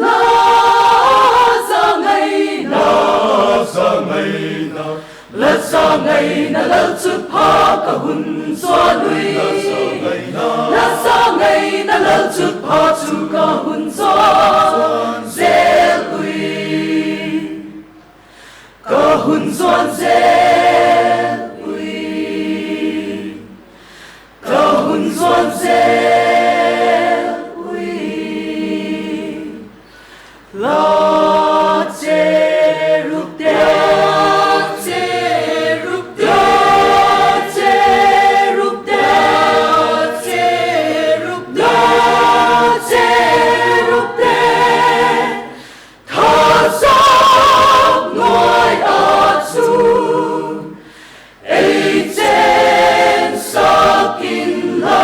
la sa ngai na la sa ngai na lal chut pa ka hun xoan ui la sa ngai na lal chut pa chu ka hun xoan zel ui ka hun xoan zel ui ka hun xoan zel ui la che rup de che rup de che rup de che rup de che rup de tha sa ngoi a chu ei chen sa kin la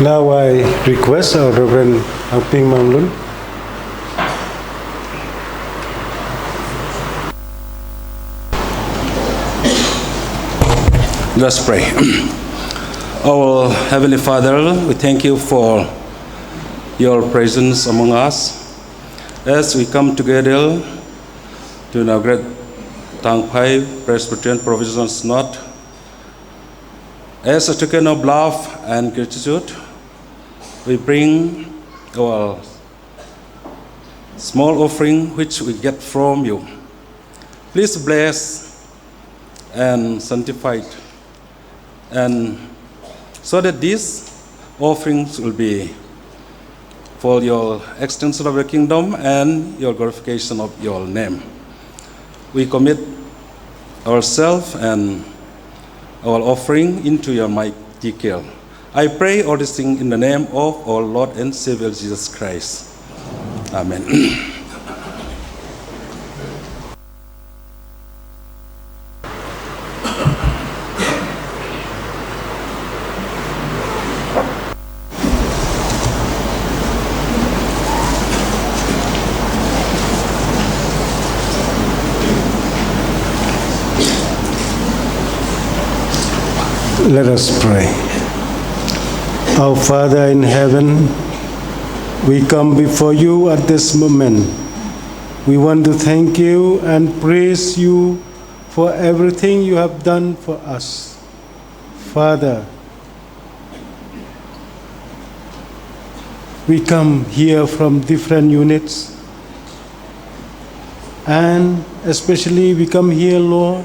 Now I request our Reverend Ping Manglun. Let's pray. Our Heavenly Father, we thank you for your presence among us as we come together to inaugurate Tangphai Presbyterian Provisional Synod. As a token of love and gratitude, we bring our small offering which we get from you. Please bless and sanctify it, and so that these offerings will be for your extension of your kingdom and your glorification of your name. We commit ourselves and our offering into your mighty care. I pray all these things in the name of our Lord and Savior Jesus Christ. Amen. Let us pray. Our Father in heaven, we come before you at this moment. We want to thank you and praise you for everything you have done for us. Father, we come here from different units, and especially we come here, Lord,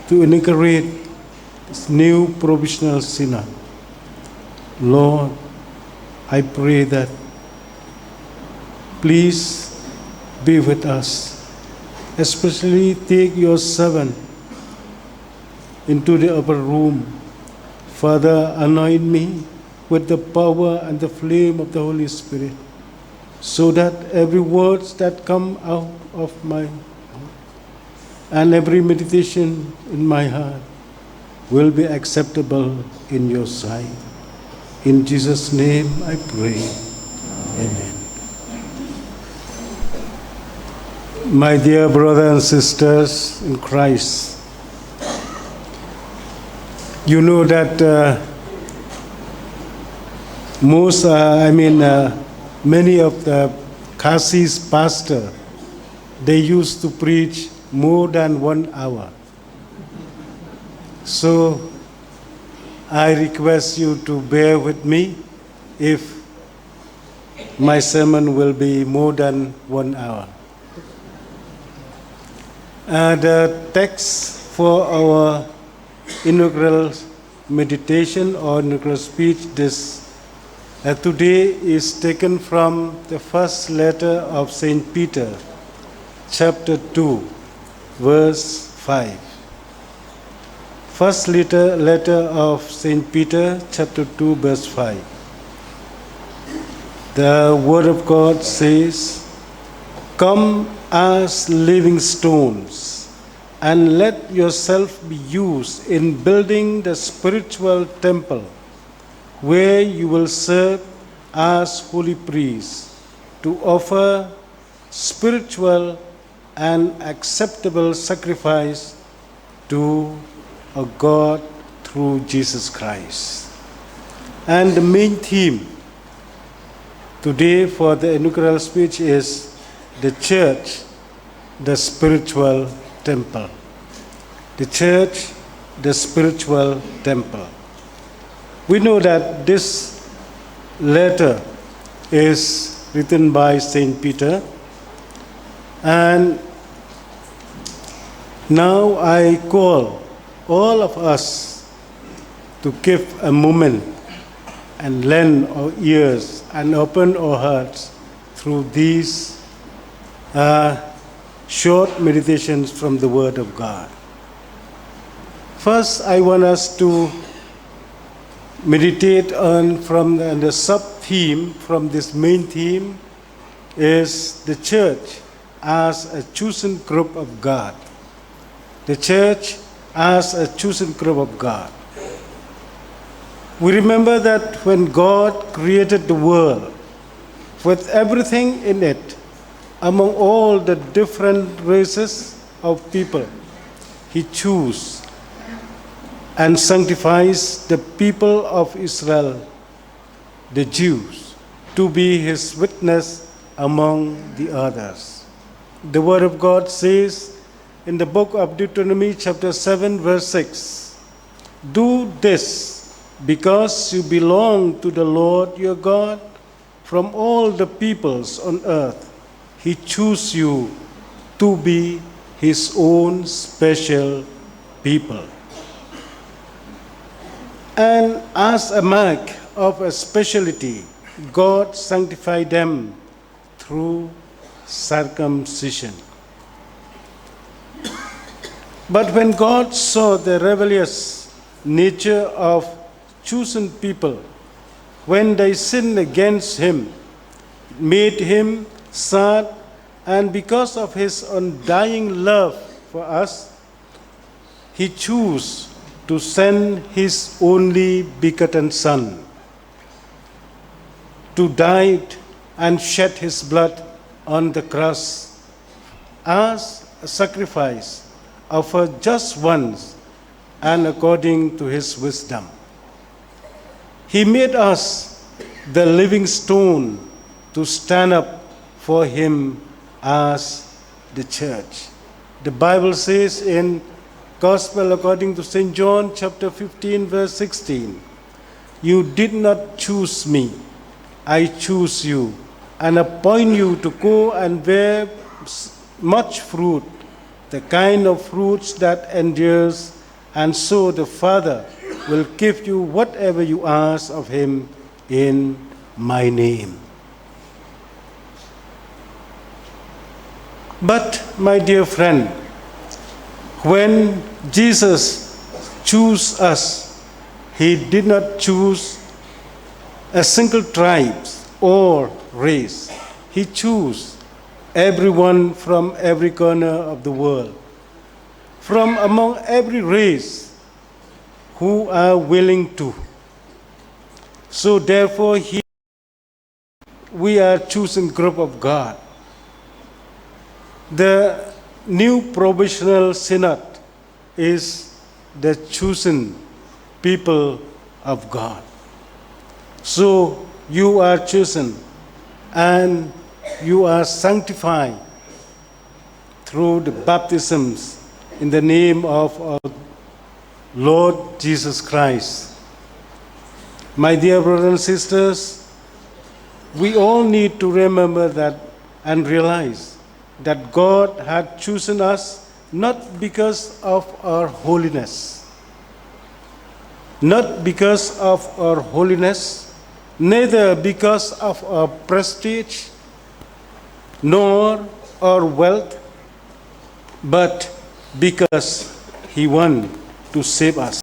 to inaugurate this new Provisional Synod. Lord, I pray that please be with us, especially take your servant into the upper room. Father, anoint me with the power and the flame of the Holy Spirit, so that every word that come out of my mouth and every meditation in my heart will be acceptable in your sight. In Jesus' name I pray. Amen. My dear brothers and sisters in Christ, you know that many of the Kasi's pastors, they used to preach more than 1 hour. So I request you to bear with me if my sermon will be more than 1 hour. The text for our inaugural meditation or inaugural speech today is taken from the first letter of St. Peter, chapter 2, verse 5. First letter of St. Peter, chapter 2, verse 5. The Word of God says, "Come as living stones, and let yourself be used in building the spiritual temple, where you will serve as holy priests, to offer spiritual and acceptable sacrifice to a God through Jesus Christ." And the main theme today for the inaugural speech is the church, the spiritual temple. The church, the spiritual temple. We know that this letter is written by St. Peter, and now I call all of us to give a moment and lend our ears and open our hearts through these short meditations from the Word of God. First, I want us to meditate on from the sub-theme from this main theme is the church as a chosen group of God. The church as a chosen group of God. We remember that when God created the world with everything in it, among all the different races of people, He chose and sanctifies the people of Israel, the Jews, to be His witness among the others. The Word of God says in the book of Deuteronomy chapter 7 verse 6, "Do this because you belong to the Lord your God. From all the peoples on earth, He chose you to be His own special people." And as a mark of a speciality, God sanctified them through circumcision. But when God saw the rebellious nature of chosen people, when they sinned against Him, it made Him sad, and because of His undying love for us, He chose to send His only begotten Son to die and shed His blood on the cross as a sacrifice offered just once and according to His wisdom. He made us the living stone to stand up for Him as the church. The Bible says in Gospel according to St. John chapter 15 verse 16, "You did not choose me, I choose you and appoint you to go and bear much fruit, the kind of fruits that endures, and so the Father will give you whatever you ask of Him in my name." But, my dear friend, when Jesus chose us, He did not choose a single tribe or race. He chose everyone from every corner of the world, from among every race who are willing to. So therefore, we are chosen group of God. The new Provisional Synod is the chosen people of God. So you are chosen and you are sanctified through the baptisms in the name of our Lord Jesus Christ. My dear brothers and sisters, we all need to remember that and realize that God had chosen us not because of our holiness, neither because of our prestige, nor our wealth, but because He wanted to save us.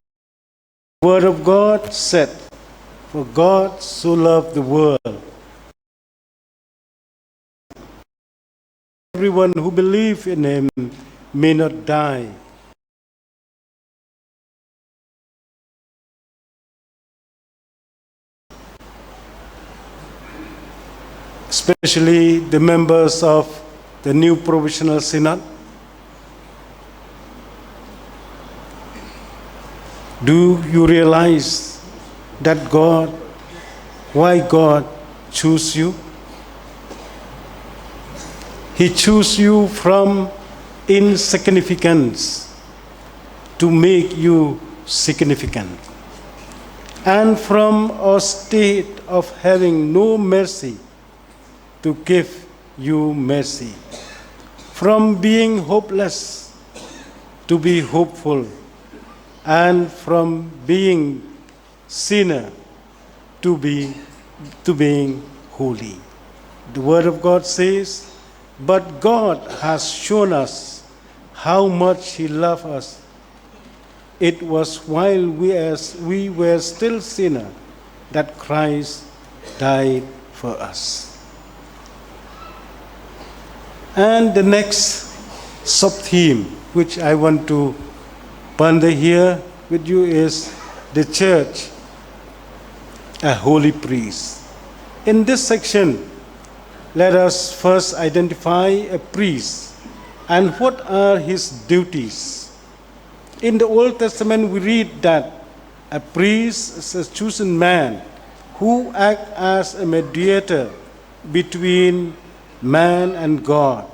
The Word of God said, "For God so loved the world, everyone who believes in Him may not die, especially the members of the new Provisional Synod. Do you realize that why God chose you? He chose you from insignificance to make you significant, and from a state of having no mercy to give you mercy, from being hopeless to be hopeful, and from being sinner to being holy. The Word of God says, "But God has shown us how much He loved us. It was while we were still sinners that Christ died for us." And the next sub-theme which I want to ponder here with you is the church a holy priest. In this section, let us first identify a priest and what are his duties. In the Old Testament, we read that a priest is a chosen man who acts as a mediator between man and God.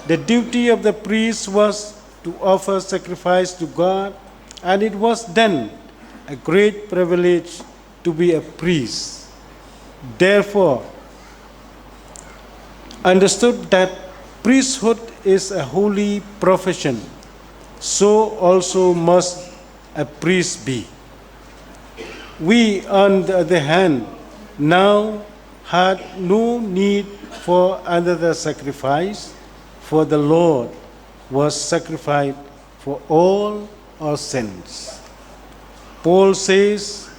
The duty of the priest was to offer sacrifice to God, and it was then a great privilege to be a priest. Therefore, understood that priesthood is a holy profession, so also must a priest be. We, on the other hand, now had no need for another sacrifice, for the Lord was sacrificed for all our sins. Paul says,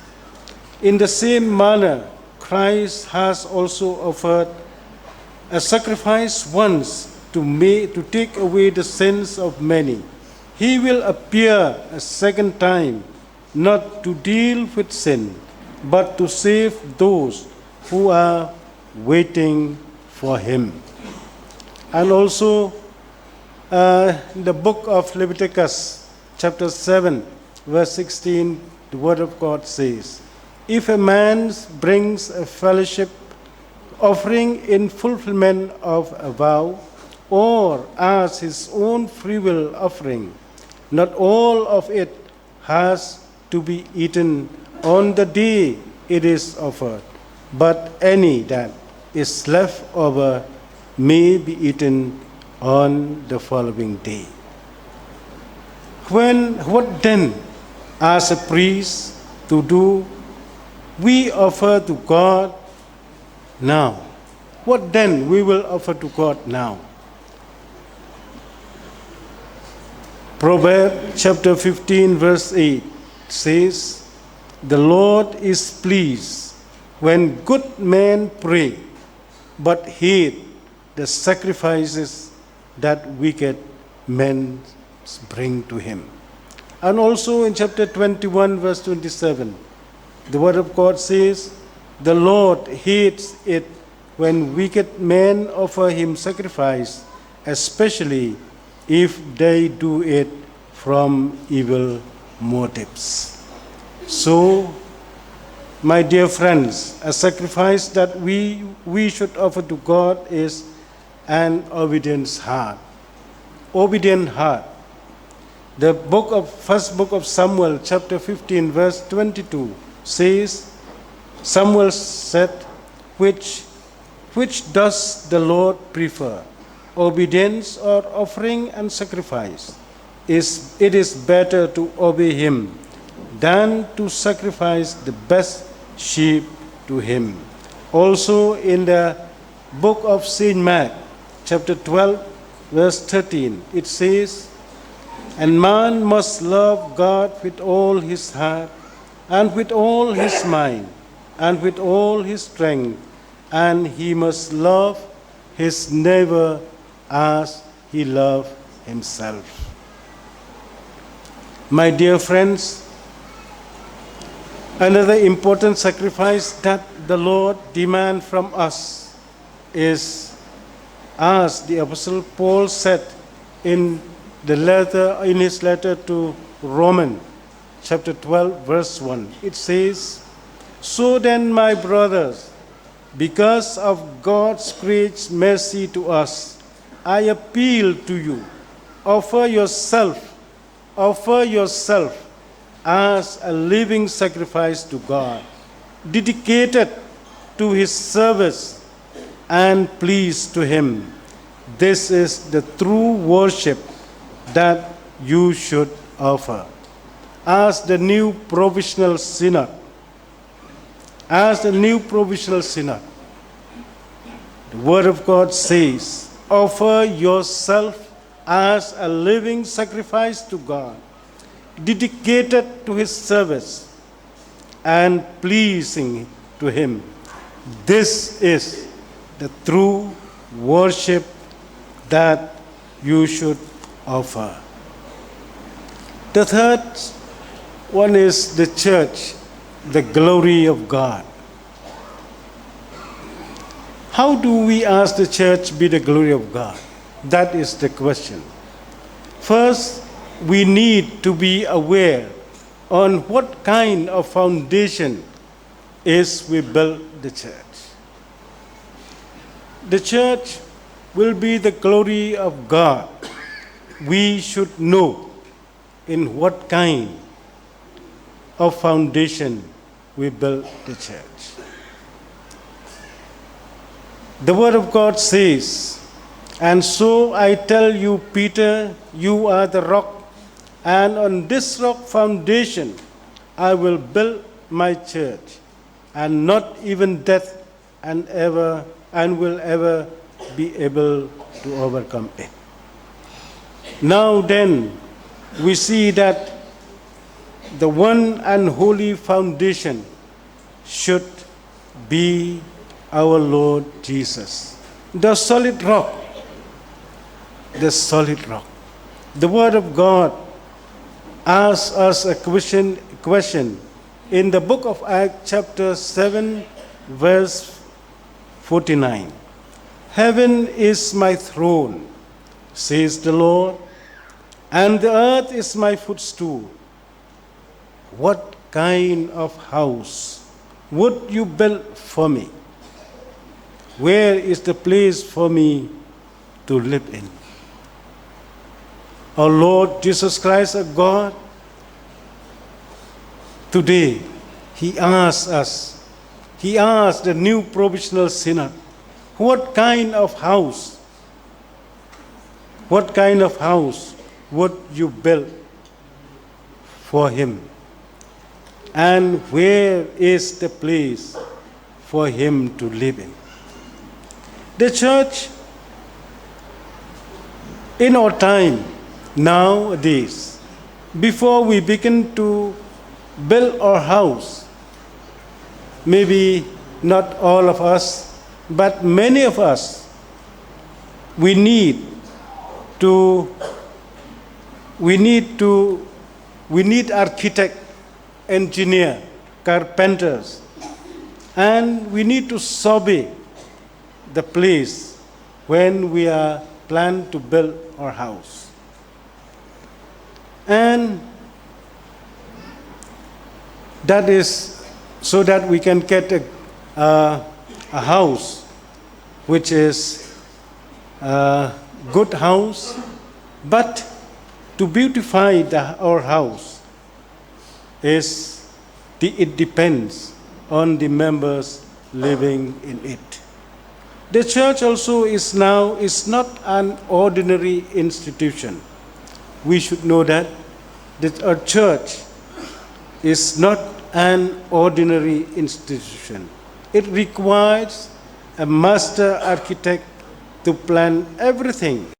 in the same manner, Christ has also offered a sacrifice once to take away the sins of many. He will appear a second time, not to deal with sin, but to save those who are waiting for him. And also, in the book of Leviticus, chapter 7, verse 16, the word of God says, if a man brings a fellowship offering in fulfillment of a vow, or as his own free will offering, not all of it has to be eaten on the day it is offered, but any that is left over may be eaten on the following day. What then, as a priest, to do? We offer to God now. What then we will offer to God now? Proverbs chapter 15 verse 8 says, the Lord is pleased when good men pray, but hate the sacrifices that wicked men bring to him. And also in chapter 21 verse 27, the word of God says, the Lord hates it when wicked men offer him sacrifice, especially if they do it from evil motives. So, my dear friends, a sacrifice that we should offer to God is an obedient heart. Obedient heart. The first book of Samuel, chapter 15, verse 22, says, Samuel said, which does the Lord prefer, obedience or offering and sacrifice? It is better to obey him than to sacrifice the best sheep to him. Also in the book of St. Mark, chapter 12, verse 13, it says, and man must love God with all his heart, and with all his mind, and with all his strength, and he must love his neighbor as he loves himself. My dear friends, another important sacrifice that the Lord demands from us is, as the Apostle Paul said in his letter to Romans, chapter 12, verse 1, it says, so then, my brothers, because of God's great mercy to us, I appeal to you, offer yourself as a living sacrifice to God, dedicated to his service and pleased to him. This is the true worship that you should offer. As the new Provisional Synod, the Word of God says, offer yourself as a living sacrifice to God, dedicated to his service and pleasing to him. This is the true worship that you should offer. The third one is the church, the glory of God. How do we ask the church be the glory of God? That is the question. First, we need to be aware on what kind of foundation is we build the church. The church will be the glory of God. We should know in what kind of foundation we build the church. The Word of God says, "And so I tell you, Peter, you are the rock, and on this rock foundation I will build my church, and not even death will ever be able to overcome it." Now then, we see that the one and holy foundation should be our Lord Jesus, the solid rock, the solid rock. The Word of God asks us a question in the book of Acts chapter 7 verse 49. "Heaven is my throne, says the Lord, and the earth is my footstool. What kind of house would you build for me? Where is the place for me to live in?" Our Lord Jesus Christ, our God, today, He asks us, He asks the new Provisional Synod, what kind of house would you build for Him? And where is the place for Him to live in? The church in our time, nowadays, before we begin to build our house, maybe not all of us, but many of us, we need architect, engineer, carpenters, and we need to survey the place when we are plan to build our house. And that is so that we can get a house which is a good house, but to beautify our house it depends on the members living in it. The church also is not an ordinary institution. We should know that our church is not an ordinary institution. It requires a master architect to plan everything.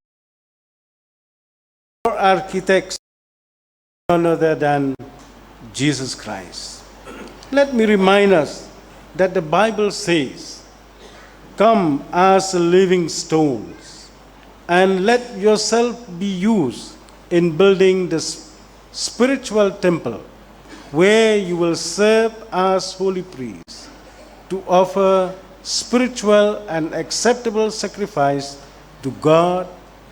Our architects are none other than Jesus Christ. Let me remind us that the Bible says, "Come as living stones, and let yourself be used in building the spiritual temple, where you will serve as holy priests, to offer spiritual and acceptable sacrifice to God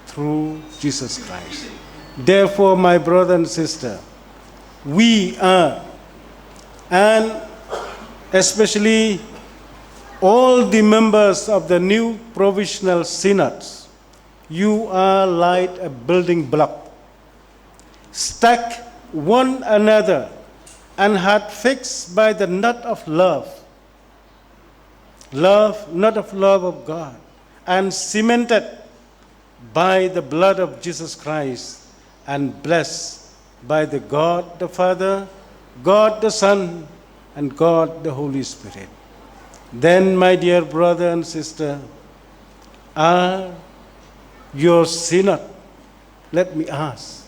through Jesus Christ." Therefore, my brother and sister, we are, and especially all the members of the new Provisional Synods, you are like a building block, stacked one another and had fixed by the knot of love, knot of love of God, and cemented by the blood of Jesus Christ, and blessed by the God the Father, God the Son, and God the Holy Spirit. Then, my dear brother and sister, are your synod, let me ask,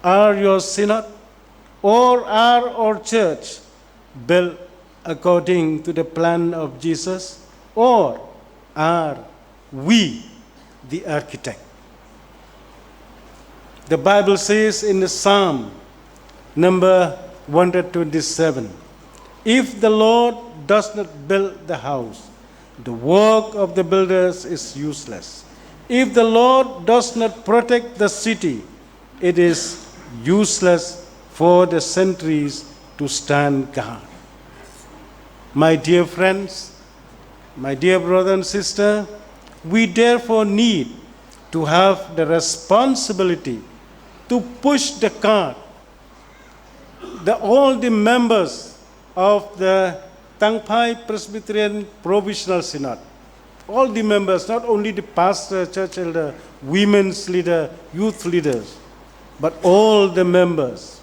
are your synod or are our church built according to the plan of Jesus, or are we the architect? The Bible says in the Psalm number 127, "If the Lord does not build the house, the work of the builders is useless. If the Lord does not protect the city, it is useless for the sentries to stand guard. My dear friends, my dear brother and sister, we therefore need to have the responsibility to push the cart. All the members of the Tangphai Presbyterian Provisional Synod, all the members, not only the pastor, church elder, women's leader, youth leaders, but all the members,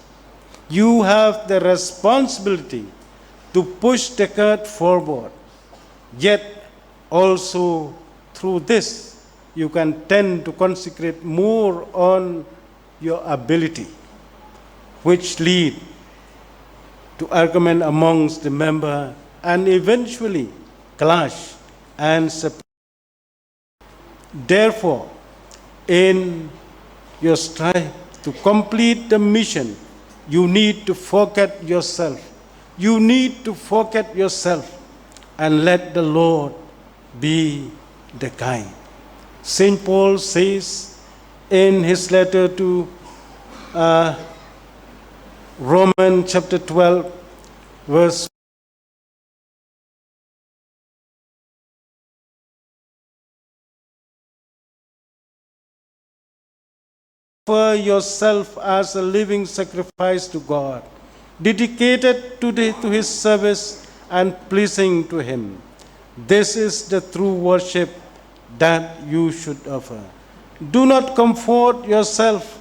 you have the responsibility to push the cart forward. Yet also through this, you can tend to consecrate more on your ability, which lead to argument amongst the member and eventually clash and separate. Therefore, in your strive to complete the mission, you need to forget yourself. You need to forget yourself and let the Lord be the guide. St. Paul says in his letter to Romans chapter 12, verse offer yourself as a living sacrifice to God, dedicated to His service and pleasing to Him. This is the true worship that you should offer. Do not comfort yourself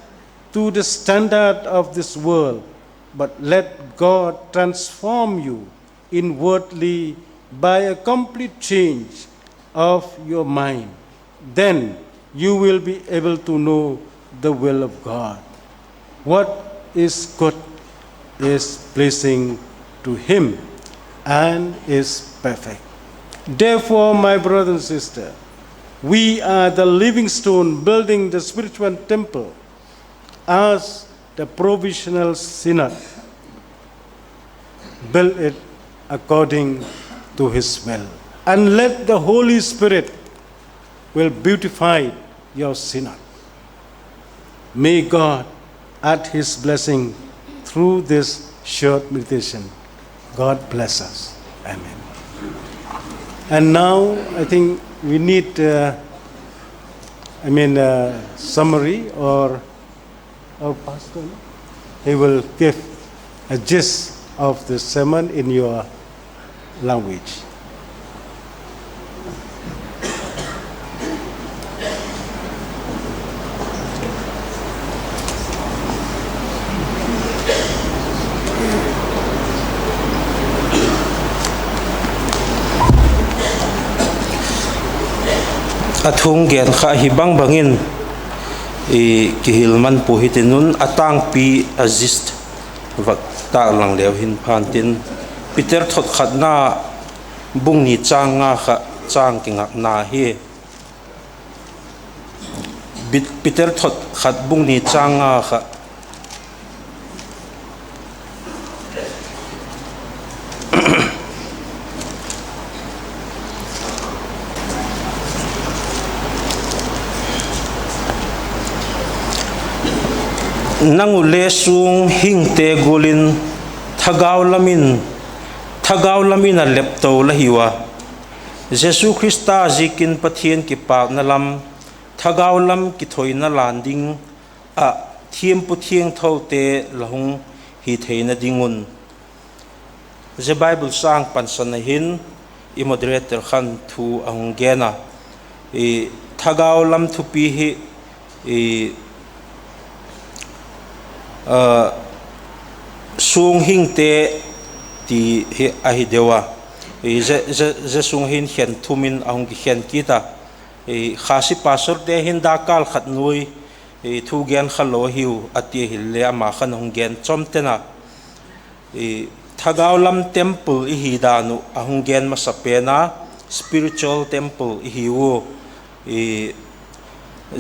to the standard of this world, but let God transform you inwardly by a complete change of your mind. Then you will be able to know the will of God. What is good is pleasing to Him and is perfect. Therefore, my brother and sister, we are the living stone building the spiritual temple as the Provisional Synod build it according to His will. And let the Holy Spirit will beautify your synod. May God add His blessing through this short meditation. God bless us. Amen. And now I think we need summary or our pastor. He will give a gist of the sermon in your language. Athung gen kha hibang bangin kihilman puhitinun atang pi azist vak ta lang lew hin phantin Peter thot khat na bung ni chang nga kha chang kingak na hi Peter thot khat bung ni chang nga kha nangu lesung hingte gulin thagaw lamin a lepto lahiwa Jesu Christa zikin pathian ki pak na lam thagaw lam ki thoi na landing a thiam pu thiang thote lahung hi theina dingun the Bible sang pansan na hin I moderator khan thu ang gena thagaw lam thupi hi sung hing te ti ahi dewa je sung hin hian thumin ahong ki hian kita khasi pastor te hin dakal khat nui thu gen khalo hiu ati hille ama khan hong gen chomtena thagaw lam temple hi danu ahong gen masapena spiritual temple hiu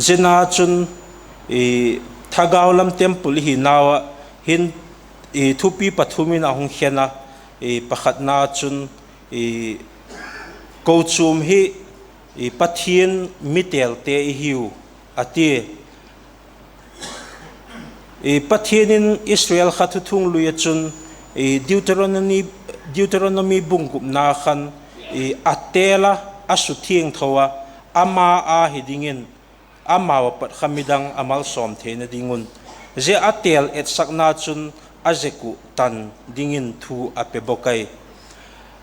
jena chun thagaw lam temple hi nawa hin thupi pathumin ahong hiana pakhat na chun câu chum hi pathian mitel te hiu ati pathianin Israel khatuthung luya chun Deuteronomy bungup na khan atela asuthieng thowa ama a hidingin ama wapat khamidang amal som thena dingun je atel et sakna chun ajeku tan dingin thu apebokai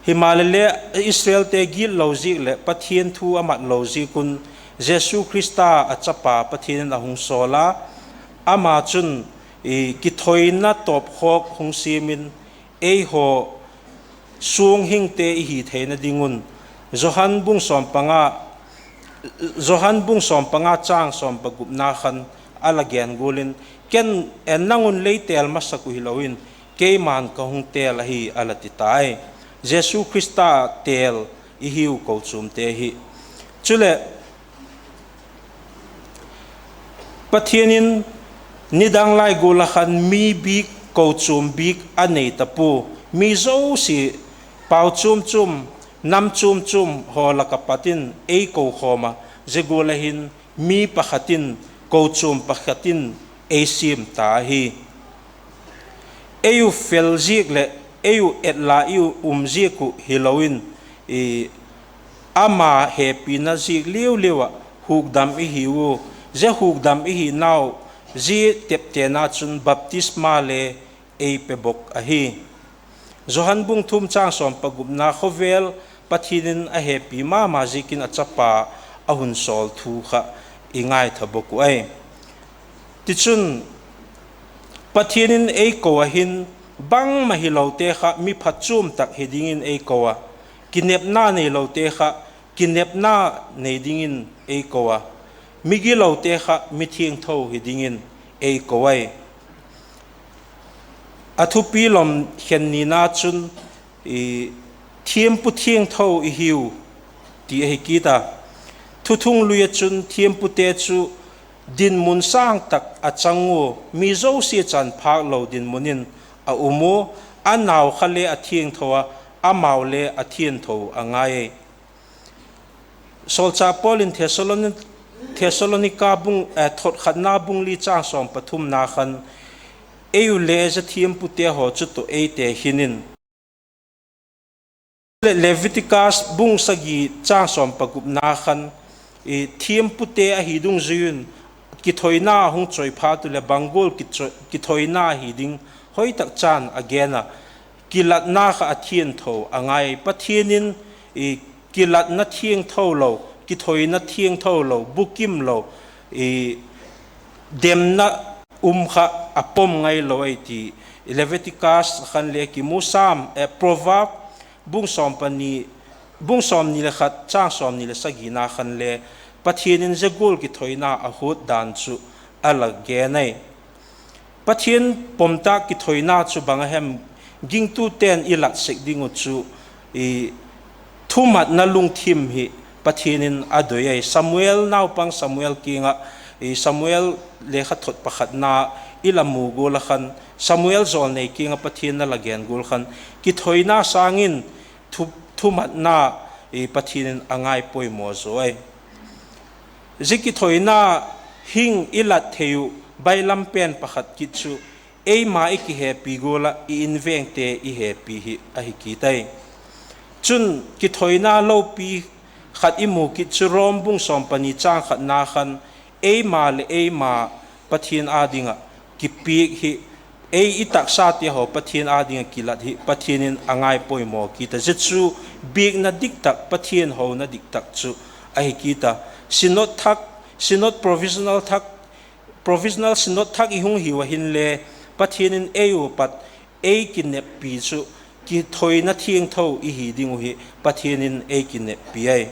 Himalaya Israel te gil logic le pathian thu amat logic kun Jesu Christa achapa pathian ahung sola ama chun kithoina top khok hung simin ei ho sung hing te hi theina dingun Johan bung som panga chang som pagup na khan alagian gulin ken enangun leitel masaku hilawin ke man ka hung tel hi alatitai Jesu Christa tel ihiu ko chum te hi chule pathianin nidang lai gula khan mi big ko chum big anei tapu mi zo si pau chum chum nam chum chum hola kapatin ei ko khoma zegulahin mi pakhatin ko chum pakhatin ei sim ta hi eu felzik le eu etla eu umziku hilowin ama happy na zik liu liwa hugdam i hiu je hugdam i hi now ji teptena chun baptisma le ei pebok a hi Johan bung thum chang som pagupna khovel pathinin a happy ma zikin achapa ahun sol thu kha ingai thaboku ai tichun pathinin ei ko hin bang mahilote kha mi phachum tak hedingin ei kowa kinep na nei lote kha kinep na nei dingin ei kowa migi lote kha mi thieng tho hedingin ei kowai athupi lom khenni na chun thiam pu thieng tho i hiu ti he kita thuthung luya chun thiam pu te chu din mun sang tak achangu mi zo si chan phak lo din munin a umu anaw khale a thieng thowa amaule a thien tho angai solcha polin Thessalonica bung thot khatna bung li chang som pathum na khan eu le za thiam pu te ho chu to e te hinin Leviticus bung sagi chang som pagup na khan thiam pu te a hidung zuyun ki thoina hung choi pha tu le bangol ki thoina hiding hoi tak chan agena kilat na kha athien tho angai pathienin kilat na thieng tho lo ki thoina thieng tho lo bukim lo dem na kha apom ngai lo ai ti Leviticus khan le ki musam proverb bung som ni le khat chang som ni le sagina khan le pathienin zegul ki thoina a hut dan chu alag ge nei pathian pomta ki thoina chu bangahem ging tu ten ilat sek dingu chu thumat na lung thim hi pathienin adoyai Samuel naw pang Samuel kinga Samuel le khathot pakhat na ilamu gol khan Samuel zol nei kinga pathian na lagen gol khan ki thoina sangin thumat na pathienin angai poimo zoi ziki thoina hing ilat theu bailam pen pakhat kitchu ei ma iki happy gola I inveng te I happy hi a hi kitai chun ki thoina lo pi khat imu kitchu rom bung som pani chang khat na khan ei ma pathian adinga ki pi hi ei itak sa te ho pathian adinga kilat hi pathianin angai poimo kita jetsu big na diktak pathian ho na diktak chu a hi kita sinod provisional synod thak ihung hiwa hin le pathianin eu pat ei kinep pi chu ki thoina thieng tho I hi dingu hi pathianin ei kinep pi ai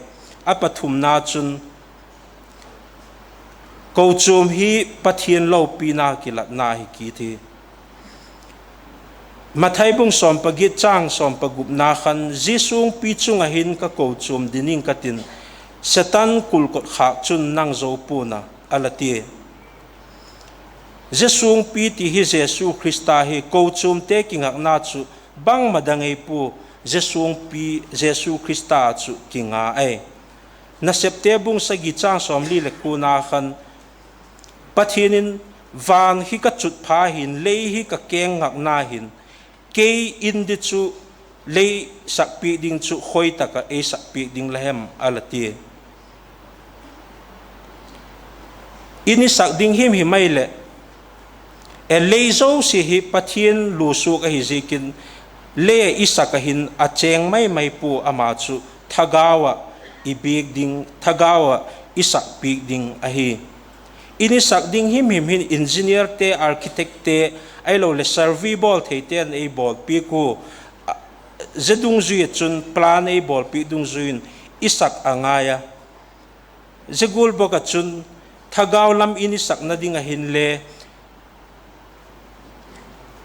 a pathum na chun ko chum hi pathian lo pi na kilat na hi ki thi mathai bung som pagit chang som pagup na khan jisung pi chunga hin ka ko chum dining katin Satan kulkot kha chun nang zo puna alati Jesung pi ti hi Jesu Christa hi ko chum te kingak na chu bang madangai pu Jesu Krista chu kinga ai na septebung sa gichang som li le kuna khan pathinin van hi ka chut pha hin le hi ka keng ngak na hin ke in di chu le sak pi ding chu khoi ta ka e sak pi ding lahem alati ini sak ding him hi mai le e le zo si hi pathin lu su ka hi zikin le isa ka hin a cheng mai pu ama chu thagawa ibig ding thagawa isak pi ding a hi ini sak ding him hin engineer te architect te ai lo le survey bol the ten a bol pi ku zedung zui chun plan a bol pi dung zuin isak angaya zegul boka chun thagaw lam ini sak na ding a hin le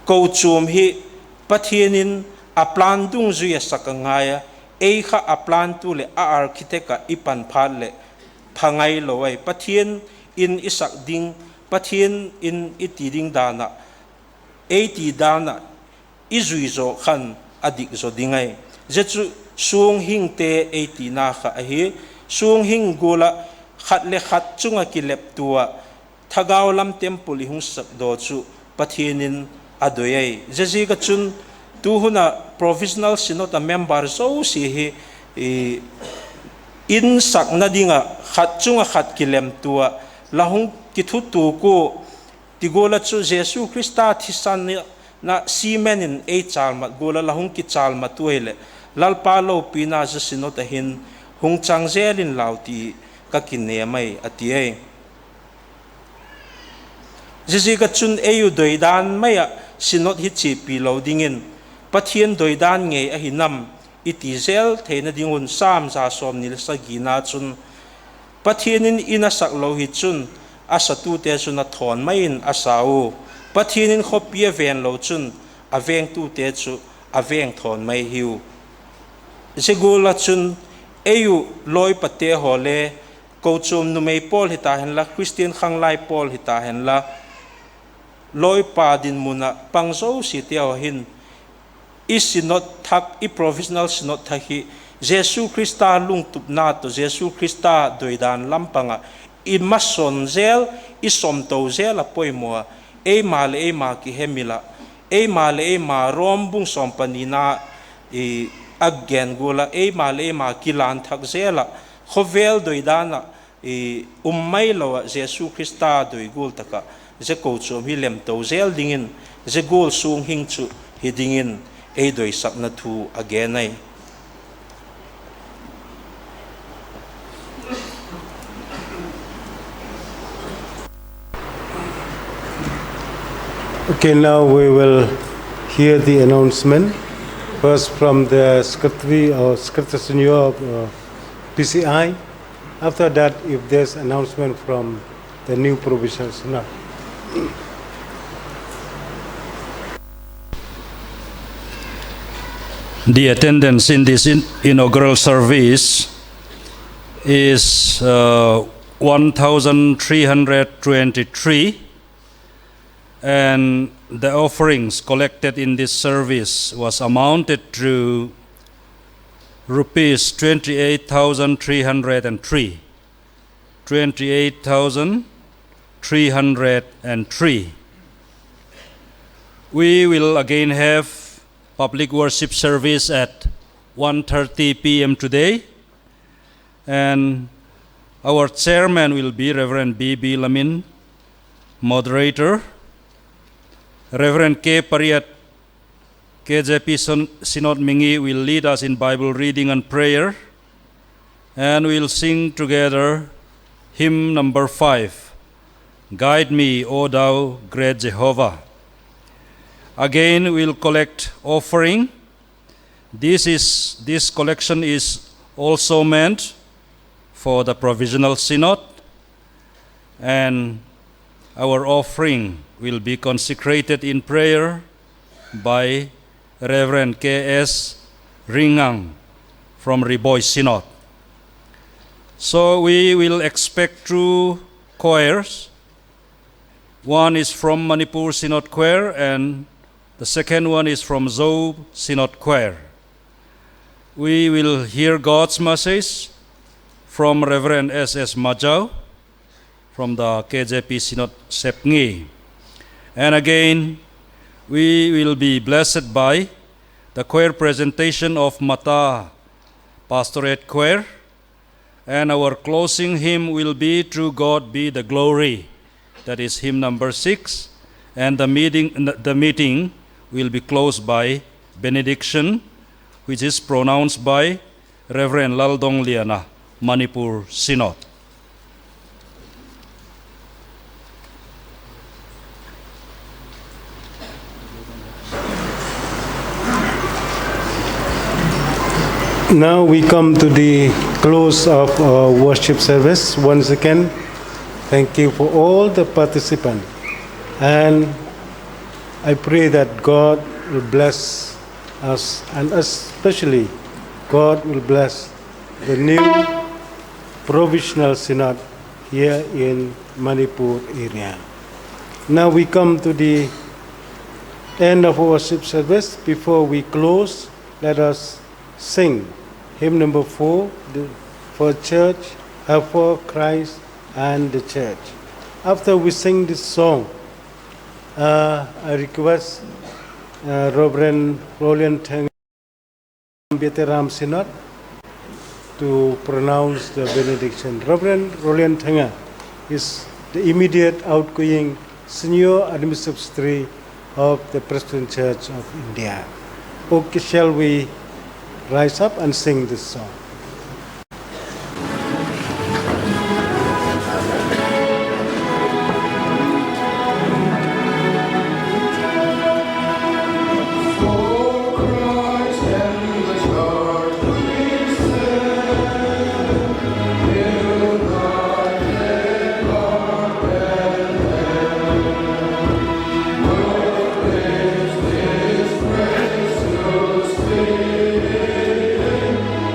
ko chum hi pathinin a plan dung zui sak angaya e kha a plan tu le a architect ka ipan phal le phangai lowai pathin in isak ding pathin in iti ding dana e ti dana izui zo khan adik zo dingai jechu sung hing te e ti na kha a hi sung hing gula khat le khat chunga ki lep tua thagaw lam temple hung sak do chu pathinin adoyai jeji ka chun tu huna provisional synod a member so si hi in sak na dinga khat chunga khat kilem tua lahung kithu tu ko tigola chu Jesu Krista thisan na simen in e chalma gola lahung ki chalma tuele lalpa lo pina sa synod a hin hung changzelin lauti ka kinne mai atiai jiji ka chun eu doidan maya synod hi chi pi lo dingin pathian doidan nge a hinam itizel theina dingun sam za som nil sa gina chun pathianin ina sak lo hi chun asatu te chun a thon main asau pathianin khopia ven lo chun aveng tu te chu aveng thon mai hiu segula chun eu loi pate hole ko chum nu mei pol hita hen la Christian khanglai pol hita hen la loi pa din muna pangzo si te hin isinot thak I provisional synod thahi Jesu Krista lungtup na to Jesu Krista doidan lampanga I mason zel I somto zel a poimo e male e ma ki hemila e male e ma rombung sompanina I again gula e male e ma kilan thak zela khovel doidana I ummai lo Jesu Krista doi gul taka je ko chom hi lem to zel dingin je gol sung hing chu hi dingin e doi sak na thu again ai Okay, now we will hear the announcement first from the Secretary or Secretary Senior of PCI. After that, if there's announcement from the new Provisional Synod. The attendance in this inaugural service is 1,323, and the offerings collected in this service was amounted to rupees 28,303. 28,303. We will again have public worship service at 1:30 p.m. today, and our chairman will be Reverend B.B. Lamin, moderator. Reverend K. Pariat, KJP Synod Mingi will lead us in Bible reading and prayer, and we'll sing together hymn number 5, Guide Me, O Thou Great Jehovah. Again, we'll collect offering. This collection is also meant for the Provisional Synod, and our offering will be consecrated in prayer by Reverend K.S. Ringang from Riboy Synod. So we will expect 2 choirs. One is from Manipur Synod Choir, and the second one is from Zob Synod Choir. we will hear God's message from Reverend S.S. Majau from the KJP Synod Sepngi. And again, we will be blessed by the choir presentation of Mata Pastorate Choir, and our closing hymn will be "To God Be the Glory." That is hymn number 6, and the meeting will be closed by benediction, which is pronounced by Reverend Laldong Liana, Manipur Synod. Now we come to the close of our worship service. Once again, thank you for all the participants. And I pray that God will bless us, and especially God will bless the new Provisional Synod here in Manipur area. Now we come to the end of our worship service. Before we close, let us sing hymn number 4, for church, for Christ and the church. After we sing this song, I request Reverend Rolian Tang Veteran Synod to pronounce the benediction. Reverend Rolian Tanga is the immediate outgoing Senior Administrative Secretary of the Presbyterian Church of India. Okay, shall we rise up and sing this song?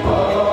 Oh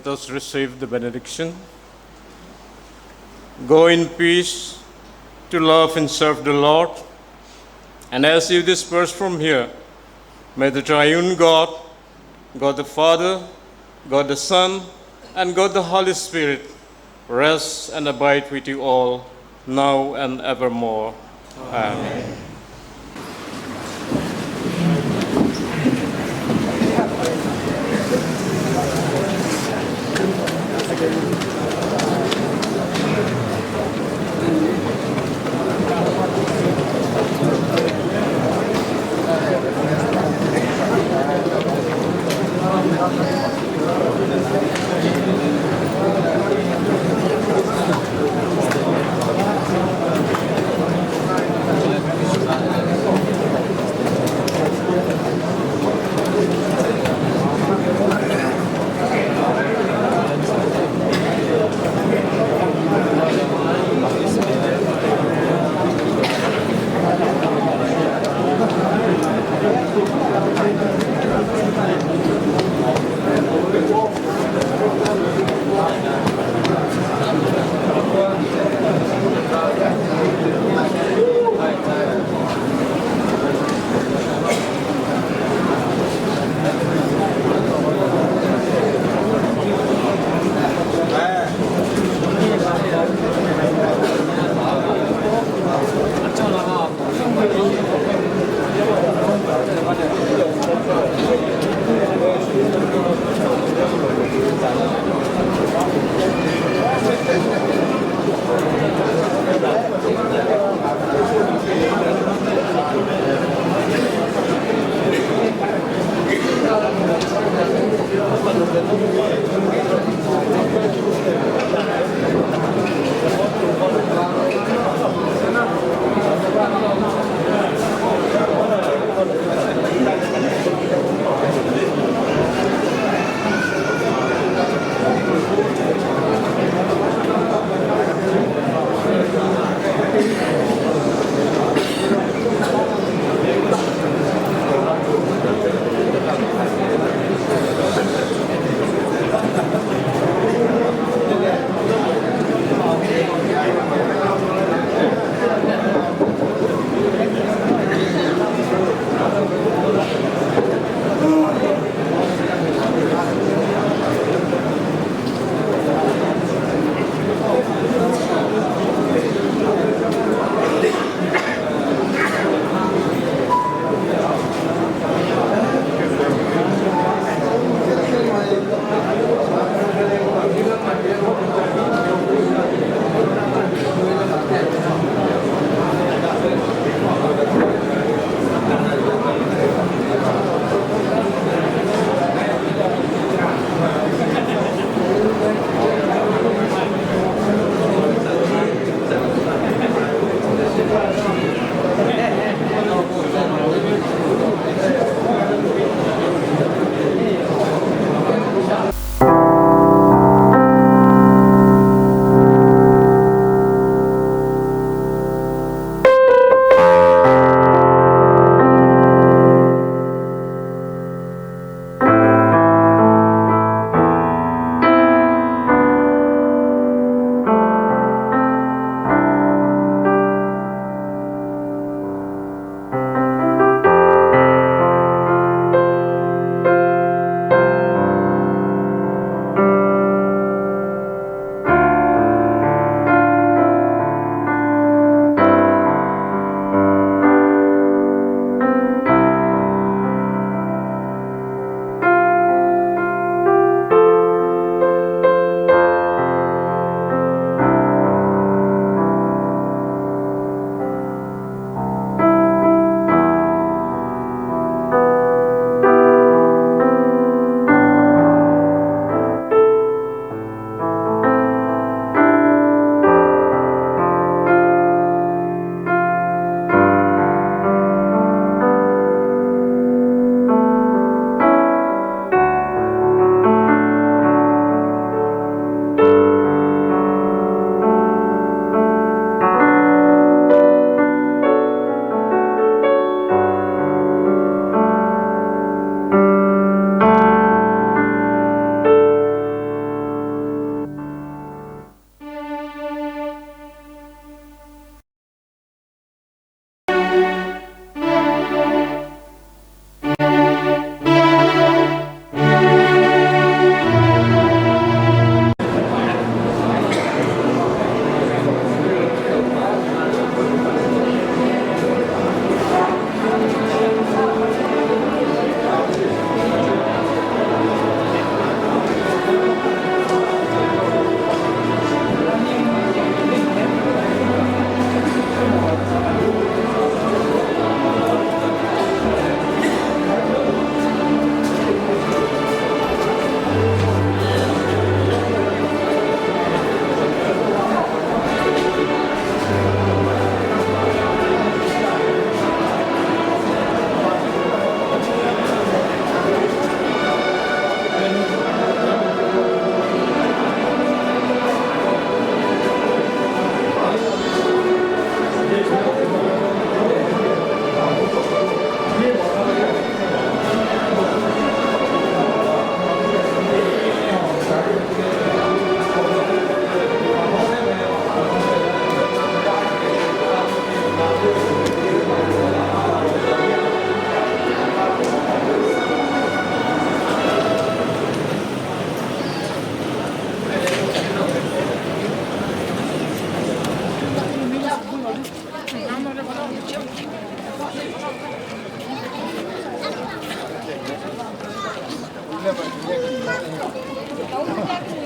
Let us receive the benediction. Go in peace to love and serve the Lord. And as you disperse from here, may the triune God, God the Father, God the Son, and God the Holy Spirit rest and abide with you all, now and evermore. Amen. Hãy subscribe cho kênh Ghiền Mì Gõ để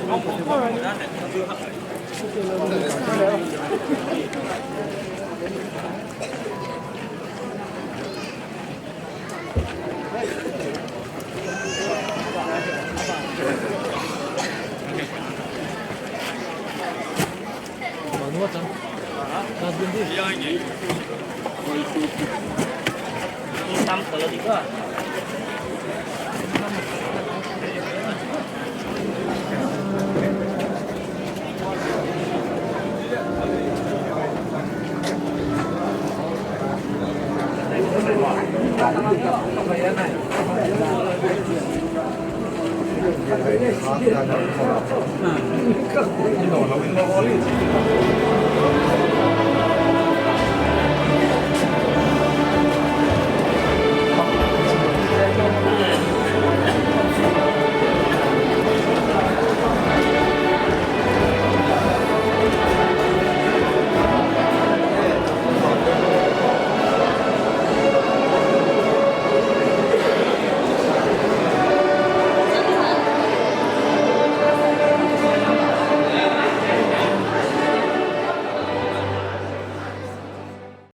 không bỏ lỡ những video hấp dẫn